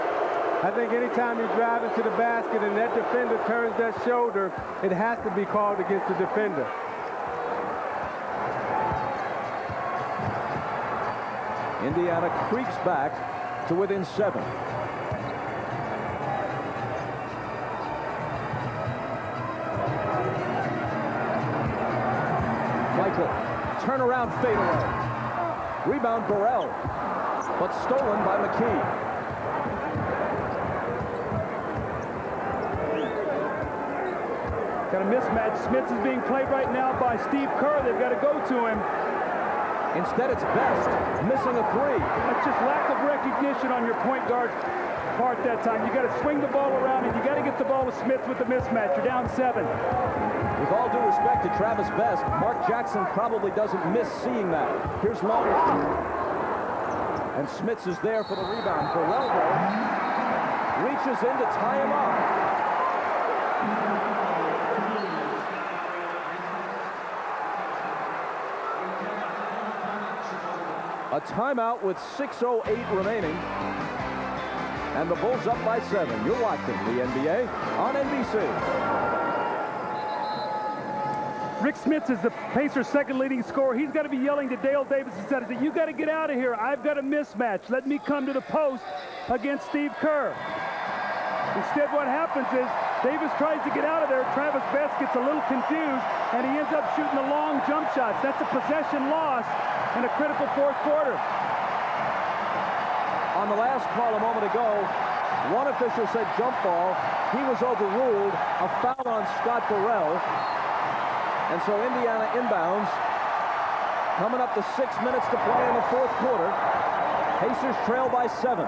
I think anytime you drive into the basket and that defender turns that shoulder, it has to be called against the defender. Indiana creeps back to within 7. Turnaround fadeaway. Rebound Burrell, but stolen by McKee. Got a mismatch. Smith is being played right now by Steve Kerr. They've got to go to him. Instead, it's Best missing a 3. That's just lack of recognition on your point guard part that time. You got to swing the ball around, and you got to get the ball to Smith with the mismatch. You're down 7. With all due respect to Travis Best, Mark Jackson probably doesn't miss seeing that. Here's Long. And Smits is there for the rebound. Burrell, though, reaches in to tie him up. A timeout with 6:08 remaining. And the Bulls up by 7. You're watching the NBA on NBC. Rick Smits is the Pacers' second leading scorer. He's got to be yelling to Dale Davis instead of saying, you got to get out of here. I've got a mismatch. Let me come to the post against Steve Kerr. Instead, what happens is Davis tries to get out of there. Travis Best gets a little confused, and he ends up shooting the long jump shots. That's a possession loss in a critical fourth quarter. On the last call a moment ago, one official said jump ball. He was overruled. A foul on Scott Burrell. And so Indiana inbounds. Coming up to 6 minutes to play in the fourth quarter. Pacers trail by 7.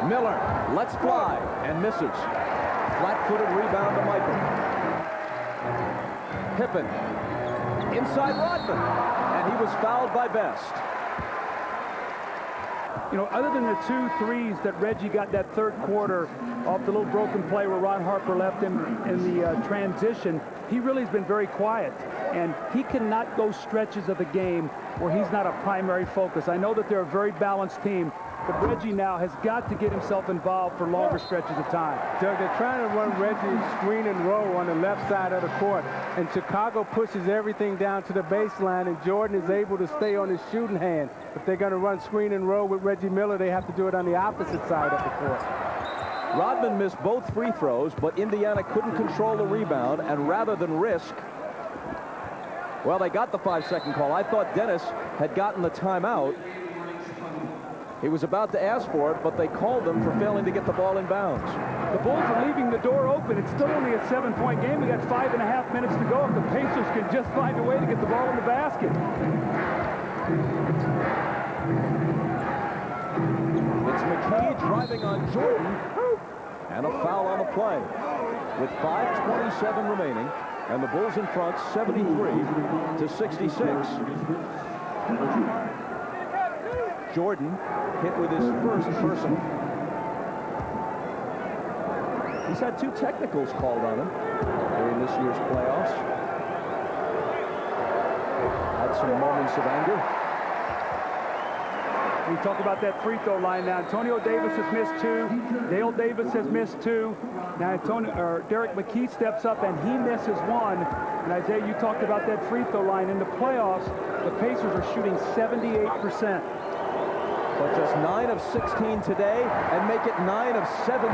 Miller lets fly and misses. Flat-footed rebound to Michael. Pippen inside Rodman, and he was fouled by Best. You know, other than the 2 threes that Reggie got that third quarter off the little broken play where Ron Harper left him in the transition, he really has been very quiet. And he cannot go stretches of the game where he's not a primary focus. I know that they're a very balanced team, but Reggie now has got to get himself involved for longer stretches of time. Doug, they're trying to run Reggie screen and roll on the left side of the court, and Chicago pushes everything down to the baseline, and Jordan is able to stay on his shooting hand. If they're going to run screen and roll with Reggie Miller, they have to do it on the opposite side of the court. Rodman missed both free throws, but Indiana couldn't control the rebound, and rather than risk, well, they got the 5-second call. I thought Dennis had gotten the timeout. He was about to ask for it, but they called him for failing to get the ball in bounds. The Bulls are leaving the door open. It's still only a 7-point game. We got 5.5 minutes to go. If the Pacers can just find a way to get the ball in the basket. It's McKee driving on Jordan, and a foul on the play. With 5:27 remaining, and the Bulls in front 73-66. Jordan hit with his first personal. He's had 2 technicals called on him during this year's playoffs. Had some moments of anger. We talk about that free throw line now. Antonio Davis has missed 2. Dale Davis has missed 2. Now Derek McKee steps up and he misses 1. And Isaiah, you talked about that free throw line. In the playoffs, the Pacers are shooting 78%. But just 9 of 16 today and make it 9 of 17.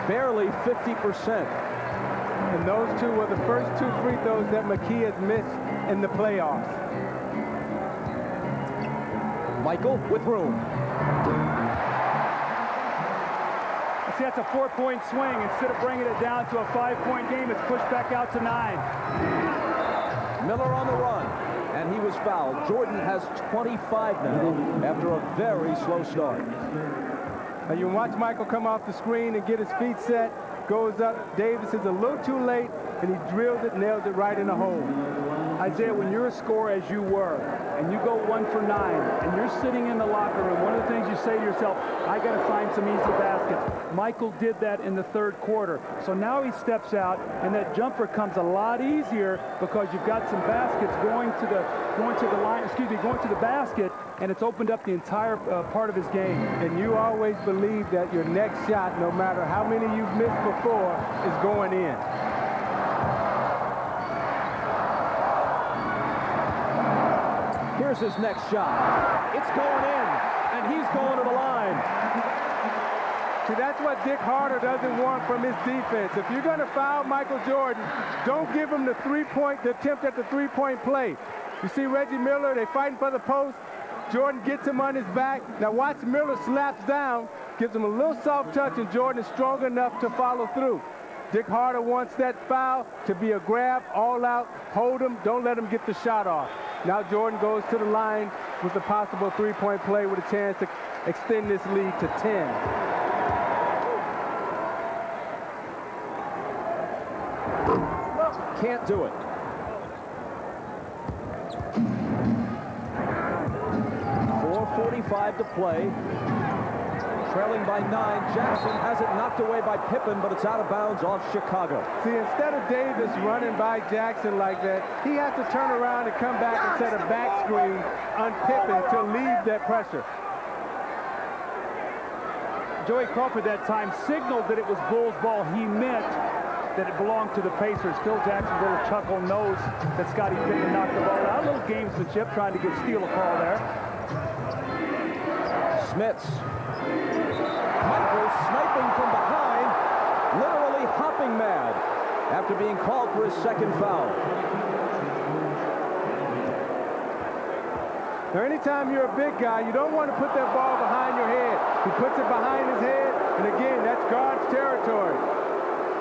Barely 50%. And those 2 were the first 2 free throws that McKee has missed in the playoffs. Michael with room. See, that's a 4-point swing. Instead of bringing it down to a 5-point game, it's pushed back out to 9. Miller on the run, and he was fouled. Jordan has 25 now after a very slow start. Now you watch Michael come off the screen and get his feet set. Goes up. Davis is a little too late, and he drills it, nails it right in the hole. Isaiah, when you're a scorer as you were, and you go 1 for 9, and you're sitting in the locker room, one of the things you say to yourself, I got to find some easy baskets. Michael did that in the third quarter. So now he steps out, and that jumper comes a lot easier because you've got some baskets going to the basket, and it's opened up the entire part of his game. And you always believe that your next shot, no matter how many you've missed before, is going in. Here's his next shot. It's going in, and he's going to the line. See, that's what Dick Harder doesn't want from his defense. If you're going to foul Michael Jordan, don't give him the attempt at the three-point play. You see Reggie Miller, they fighting for the post. Jordan gets him on his back. Now watch Miller slaps down, gives him a little soft touch, and Jordan is strong enough to follow through. Dick Harder wants that foul to be a grab, all out, hold him, don't let him get the shot off. Now Jordan goes to the line with a possible three-point play with a chance to extend this lead to 10. Can't do it. 4:45 to play. Trailing by 9. Jackson has it knocked away by Pippen, but it's out of bounds off Chicago. See, instead of Davis running by Jackson like that, he has to turn around and come back and set a back screen on Pippen to leave that pressure. Joey Crawford that time signaled that it was Bulls ball. He meant that it belonged to the Pacers. Phil Jackson's little chuckle knows that Scottie Pippen knocked the ball out. A little gamesmanship trying to steal a call there. Smits. Michael sniping from behind, literally hopping mad after being called for his second foul. Now, anytime you're a big guy, you don't want to put that ball behind your head. He puts it behind his head, and again, that's guard's territory.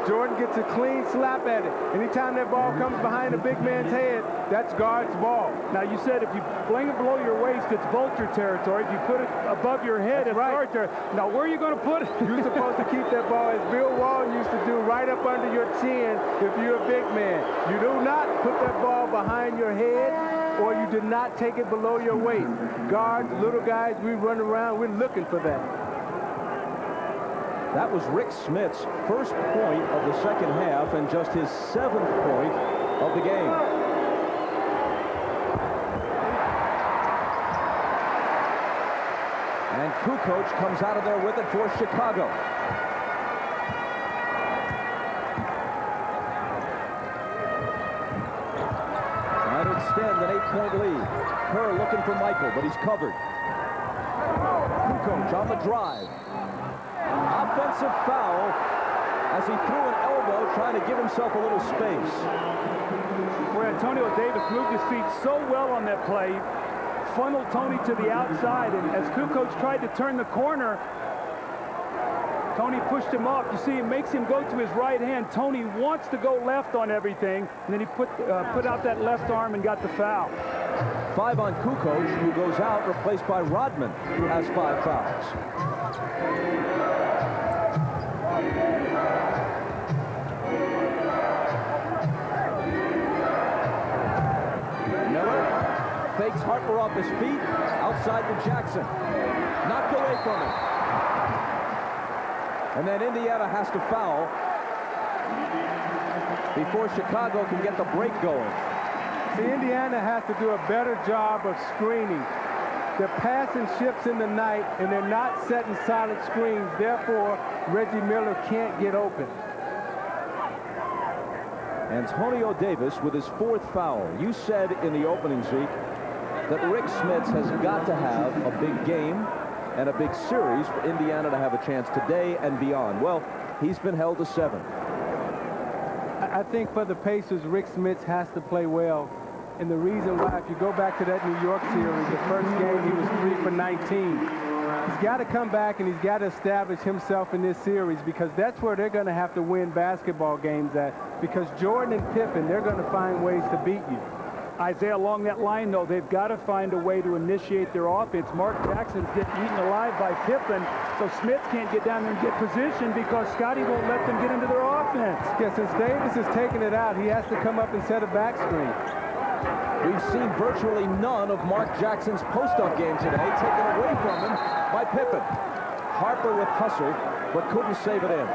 Jordan gets a clean slap at it. Anytime that ball comes behind a big man's head, that's guard's ball. Now, you said if you fling it below your waist, it's vulture territory. If you put it above your head, it's guard territory. Now, where are you going to put it? You're supposed to keep that ball, as Bill Walton used to do, right up under your chin if you're a big man. You do not put that ball behind your head, or you do not take it below your waist. Guards, little guys, we run around, we're looking for that. That was Rick Smith's first point of the second half and just his 7th point of the game. And Kukoc comes out of there with it for Chicago. Trying to extend an 8-point lead. Kerr looking for Michael, but he's covered. Kukoc on the drive. Offensive foul as he threw an elbow trying to give himself a little space. Where Antonio Davis moved his feet so well on that play, funneled Tony to the outside, and as Kukoc tried to turn the corner, Tony pushed him off. You see, it makes him go to his right hand. Tony wants to go left on everything, and then he put out that left arm and got the foul. 5 on Kukoc, who goes out, replaced by Rodman, who has 5 fouls. Miller fakes Harper off his feet, outside to Jackson. Knocked away from him. And then Indiana has to foul before Chicago can get the break going. See, Indiana has to do a better job of screening. They're passing ships in the night, and they're not setting solid screens. Therefore, Reggie Miller can't get open. Antonio Davis with his 4th foul. You said in the opening, Zeke, that Rick Smits has got to have a big game and a big series for Indiana to have a chance today and beyond. Well, he's been held to 7. I think for the Pacers, Rick Smits has to play well. And the reason why, if you go back to that New York series, the first game he was 3 for 19. He's got to come back and he's got to establish himself in this series, because that's where they're going to have to win basketball games at. Because Jordan and Pippen, they're going to find ways to beat you. Isaiah, along that line, though, they've got to find a way to initiate their offense. Mark Jackson's getting eaten alive by Pippen, so Smith can't get down there and get position because Scotty won't let them get into their offense. Yeah, since Davis is taking it out, he has to come up and set a back screen. We've seen virtually none of Mark Jackson's post-up game today, taken away from him by Pippen. Harper with hustle, but couldn't save it in.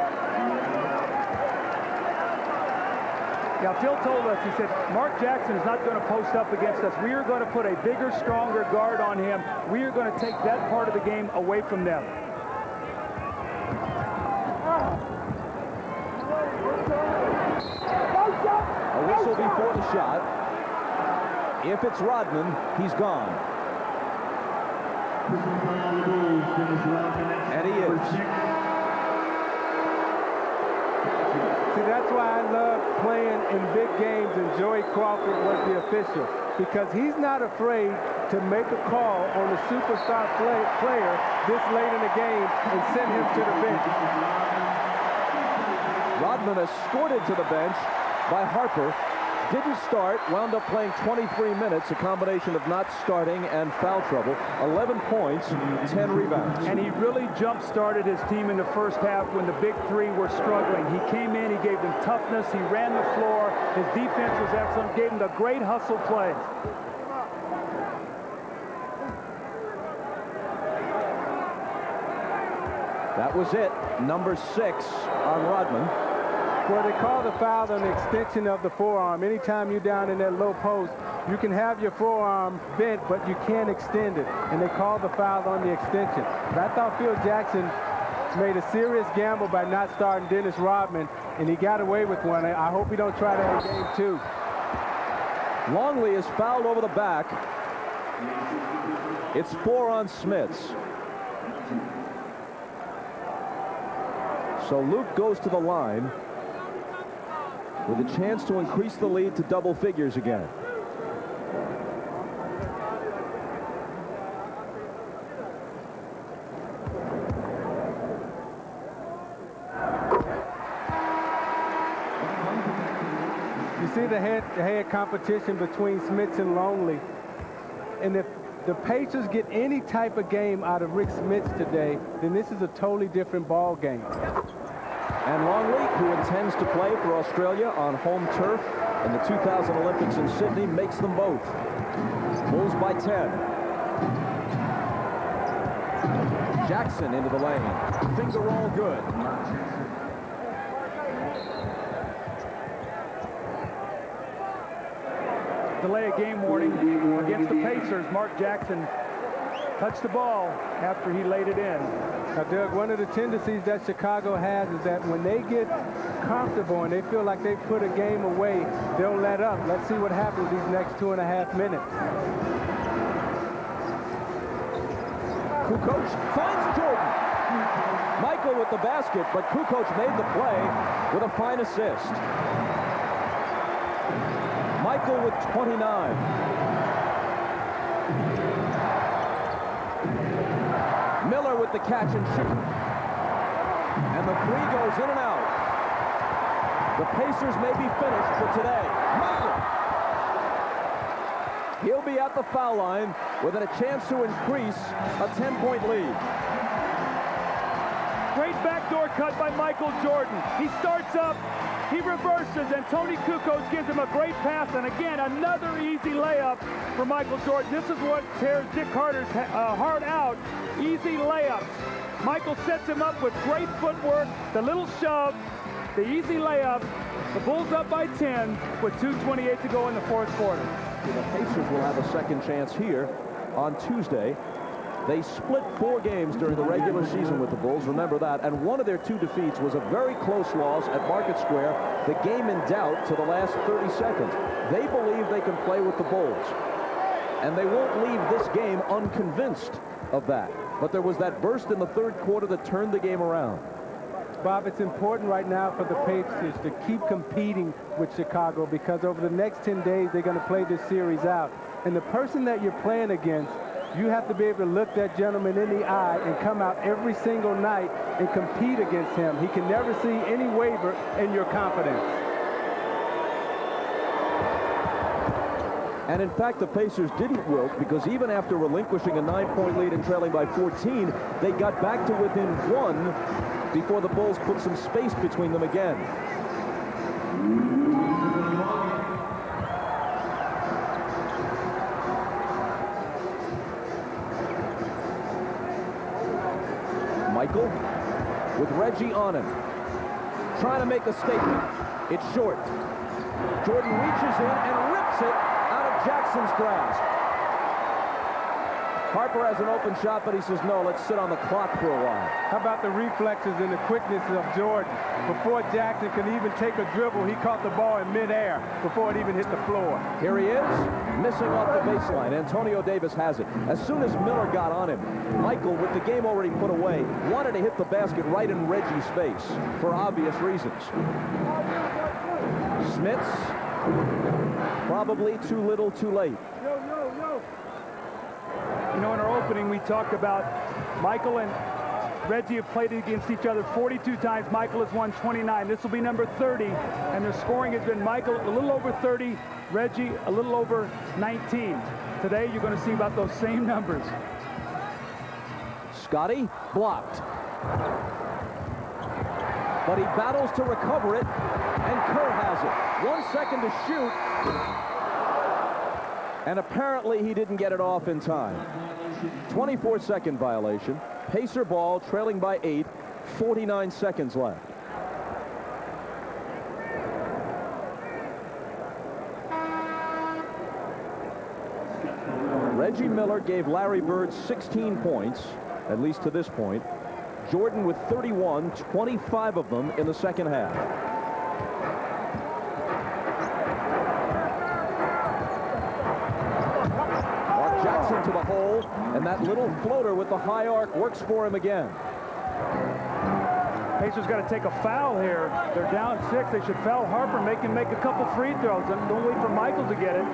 Now, Phil told us, he said, Mark Jackson is not going to post up against us. We are going to put a bigger, stronger guard on him. We are going to take that part of the game away from them. A whistle before the shot. If it's Rodman, he's gone. And he is. See, that's why I love playing in big games, and Joey Crawford was the official, because he's not afraid to make a call on a superstar player this late in the game and send him to the bench. Rodman escorted to the bench by Harper. Didn't start, wound up playing 23 minutes, a combination of not starting and foul trouble. 11 points, 10 rebounds. And he really jump-started his team in the first half when the big three were struggling. He came in, he gave them toughness, he ran the floor, his defense was excellent, gave them the great hustle play. That was it, number 6 on Rodman. Well, they call the foul on the extension of the forearm. Anytime you're down in that low post, you can have your forearm bent, but you can't extend it. And they call the foul on the extension. But I thought Phil Jackson made a serious gamble by not starting Dennis Rodman, and he got away with one. I hope he don't try that in game 2. Longley is fouled over the back. It's 4 on Smits. So Luke goes to the line with a chance to increase the lead to double figures again. see the head-to-head competition between Smits and Longley. And if the Pacers get any type of game out of Rick Smits today, then this is a totally different ball game. And Longley, who intends to play for Australia on home turf in the 2000 Olympics in Sydney, makes them both. Bulls by 10. Jackson into the lane. Finger roll good. Delay of game warning against the Pacers. Mark Jackson touched the ball after he laid it in. Now, Doug, one of the tendencies that Chicago has is that when they get comfortable and they feel like they put a game away, they'll let up. Let's see what happens these next 2.5 minutes. Kukoc finds Jordan. Michael with the basket, but Kukoc made the play with a fine assist. Michael with 29. Miller with the catch and shoot. And the three goes in and out. The Pacers may be finished for today. Michael! He'll be at the foul line with a chance to increase a 10-point lead. Great backdoor cut by Michael Jordan. He starts up, he reverses, and Tony Kukoc gives him a great pass, and again, another easy layup for Michael Jordan. This is what tears Dick Carter's heart out. Easy layups. Michael sets him up with great footwork, the little shove, the easy layup. The Bulls up by 10 with 2:28 to go in the fourth quarter. The Pacers will have a second chance here on Tuesday. They split 4 games during the regular season with the Bulls, remember that, and one of their 2 defeats was a very close loss at Market Square, the game in doubt to the last 30 seconds. They believe they can play with the Bulls, and they won't leave this game unconvinced of that. But there was that burst in the third quarter that turned the game around. Bob, it's important right now for the Pacers to keep competing with Chicago, because over the next 10 days, they're going to play this series out. And the person that you're playing against, you have to be able to look that gentleman in the eye and come out every single night and compete against him. He can never see any waver in your confidence. And in fact, the Pacers didn't wilt, because even after relinquishing a 9-point lead and trailing by 14, they got back to within 1 before the Bulls put some space between them again. Michael with Reggie on him, trying to make a statement. It's short. Jordan reaches in and rips it out of Jackson's grasp. Harper has an open shot, but he says, no, let's sit on the clock for a while. How about the reflexes and the quickness of Jordan? Before Jackson could even take a dribble, he caught the ball in midair before it even hit the floor. Here he is, missing off the baseline. Antonio Davis has it. As soon as Miller got on him, Michael, with the game already put away, wanted to hit the basket right in Reggie's face for obvious reasons. Smits, probably too little, too late. You know, in our opening, we talked about Michael and Reggie have played against each other 42 times. Michael has won 29. This will be number 30, and their scoring has been Michael a little over 30, Reggie a little over 19. Today, you're going to see about those same numbers. Scotty blocked. But he battles to recover it, and Kerr has it. 1 second to shoot. And apparently he didn't get it off in time. 24-second violation. Pacer ball, trailing by 8. 49 seconds left. Reggie Miller gave Larry Bird 16 points, at least to this point. Jordan with 31, 25 of them in the second half. Jackson to the hole, and that little floater with the high arc works for him again. Pacers got to take a foul here. They're down 6. They should foul Harper, make him make a couple free throws. Don't wait for Michael to get it.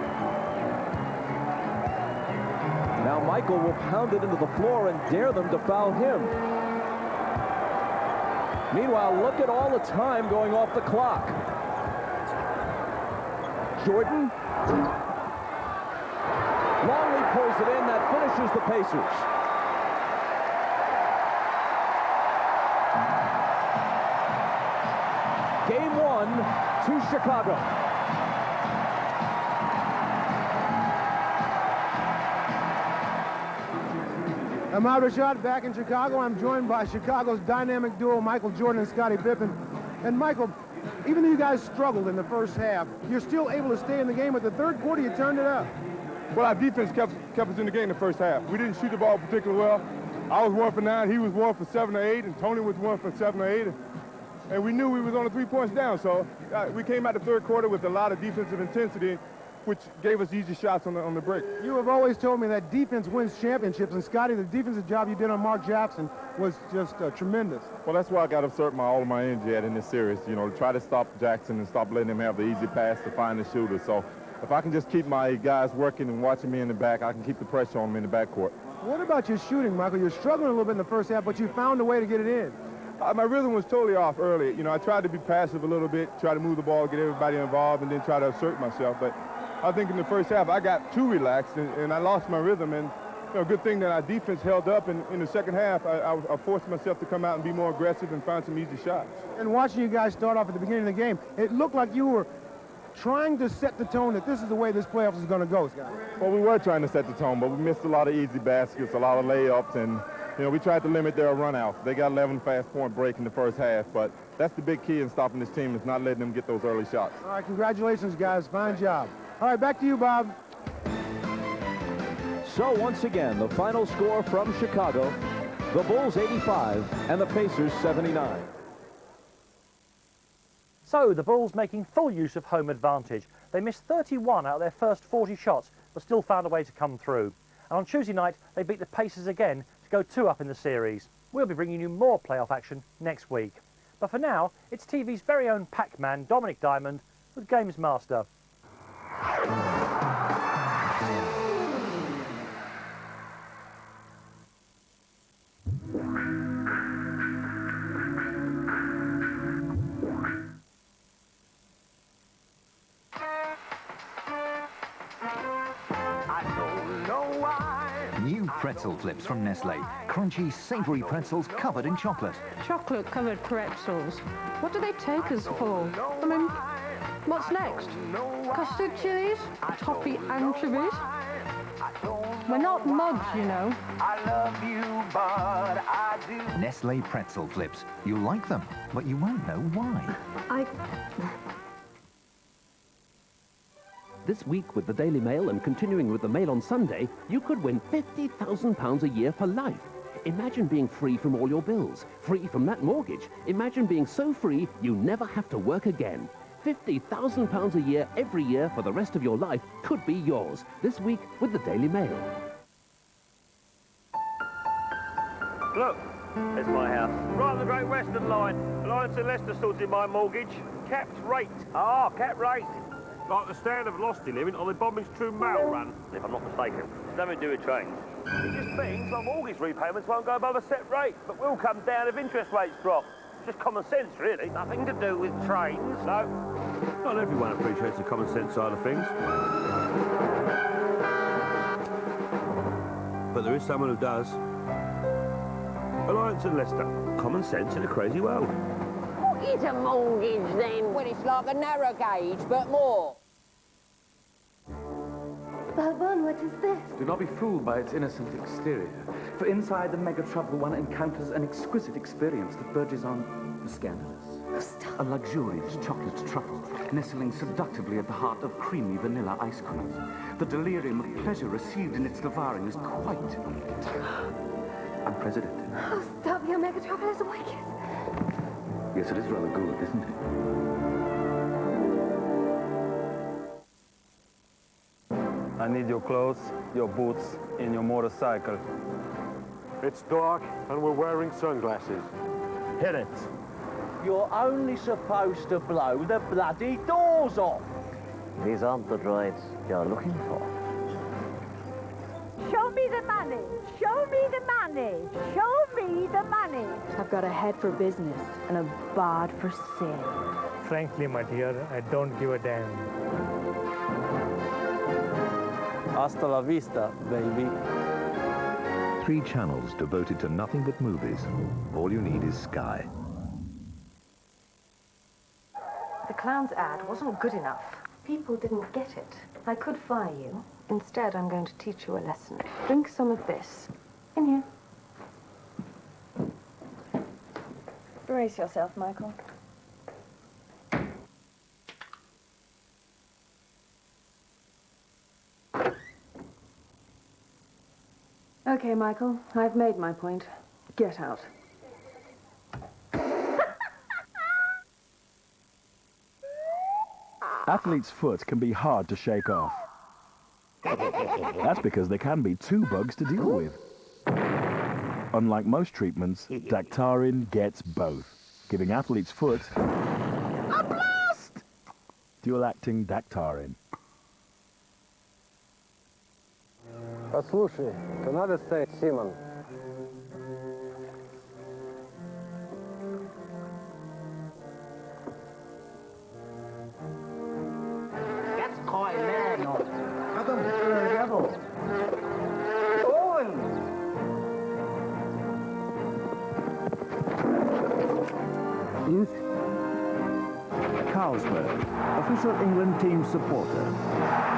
Now Michael will pound it into the floor and dare them to foul him. Meanwhile, look at all the time going off the clock. Jordan. Longley pulls it in. That finishes the Pacers. Game 1 to Chicago. I'm Ahmad Rashad back in Chicago. I'm joined by Chicago's dynamic duo, Michael Jordan and Scottie Pippen. And Michael, even though you guys struggled in the first half, you're still able to stay in the game. But the third quarter, you turned it up. Well, our defense kept us in the game the first half. We didn't shoot the ball particularly well. I was 1 for 9, he was 1 for 7 or 8, and Tony was 1 for 7 or 8. And we knew we was only 3 points down, so we came out the third quarter with a lot of defensive intensity, which gave us easy shots on the break. You have always told me that defense wins championships, and Scottie, the defensive job you did on Mark Jackson was just tremendous. Well, that's why I got to exert all of my energy in this series, you know, to try to stop Jackson and stop letting him have the easy pass to find the shooter. So if I can just keep my guys working and watching me in the back, I can keep the pressure on them in the backcourt. What about your shooting, Michael? You're struggling a little bit in the first half, but you found a way to get it in. My rhythm was totally off early. You know, I tried to be passive a little bit, try to move the ball, get everybody involved, and then try to assert myself. But I think in the first half, I got too relaxed, and I lost my rhythm. And, you know, good thing that our defense held up. And in the second half, I forced myself to come out and be more aggressive and find some easy shots. And watching you guys start off at the beginning of the game, it looked like you were trying to set the tone that this is the way this playoffs is going to go, Scott. Well, we were trying to set the tone, but we missed a lot of easy baskets, a lot of layups, and, you know, we tried to limit their run-outs. They got 11 fast-point break in the first half, but that's the big key in stopping this team is not letting them get those early shots. All right, congratulations, guys. Fine job. All right, back to you, Bob. So once again, the final score from Chicago, the Bulls 85 and the Pacers 79. So the Bulls making full use of home advantage. They missed 31 out of their first 40 shots, but still found a way to come through. And on Tuesday night, they beat the Pacers again to go 2-up in the series. We'll be bringing you more playoff action next week. But for now, it's TV's very own Pac-Man, Dominic Diamond, with Games Master. New pretzel flips from Nestle. Crunchy, savory pretzels covered in chocolate. Chocolate-covered pretzels. What do they take us for? I mean, what's next? Custard chilies? Toffee anchovies? We're not mugs, you know. Nestle pretzel flips. You'll like them, but you won't know why. This week with the Daily Mail and continuing with the Mail on Sunday, you could win £50,000 a year for life. Imagine being free from all your bills, free from that mortgage. Imagine being so free you never have to work again. £50,000 a year every year for the rest of your life could be yours. This week with the Daily Mail. Look, there's my house. Right on the Great Western Line. Alliance and Leicester sorted my mortgage. Capped rate. Ah, capped rate. Like the stand of Losty living on the Bombings True Mail run, if I'm not mistaken. It's nothing to do with trains. It just means my mortgage repayments won't go above a set rate, but will come down if interest rates drop. It's just common sense, really. Nothing to do with trains. No. Not everyone appreciates the common sense side of things. But there is someone who does. Alliance and Leicester. Common sense in a crazy world. What is a mortgage, then? Well, it's like a narrow gauge, but more. Bourbon, what is this? Do not be fooled by its innocent exterior, for inside the mega trouble one encounters an exquisite experience that verges on the scandalous. Oh, stop. A luxurious chocolate truffle, nestling seductively at the heart of creamy vanilla ice cream. The delirium of pleasure received in its devouring is quite unprecedented. Oh, stop. Your mega truffle is wicked. Yes, it is rather good, isn't it? I need your clothes, your boots, and your motorcycle. It's dark, and we're wearing sunglasses. Hit it. You're only supposed to blow the bloody doors off. These aren't the droids you're looking for. Show me the money. Show me the money. Show me the money. I've got a head for business and a bod for sin. Frankly, my dear, I don't give a damn. Hasta la vista, baby. 3 channels devoted to nothing but movies. All you need is Sky. The clown's ad wasn't good enough. People didn't get it. I could fire you. Instead, I'm going to teach you a lesson. Drink some of this. In here. Brace yourself, Michael. Okay, Michael, I've made my point. Get out. Athlete's foot can be hard to shake off. That's because there can be 2 bugs to deal with. Unlike most treatments, Dactarin gets both, giving athlete's foot a blast! Dual-acting Dactarin. Послушай, то надо стоять, Симон. That's quite man. Adam, devil. Owen! Carlsberg, official England team supporter.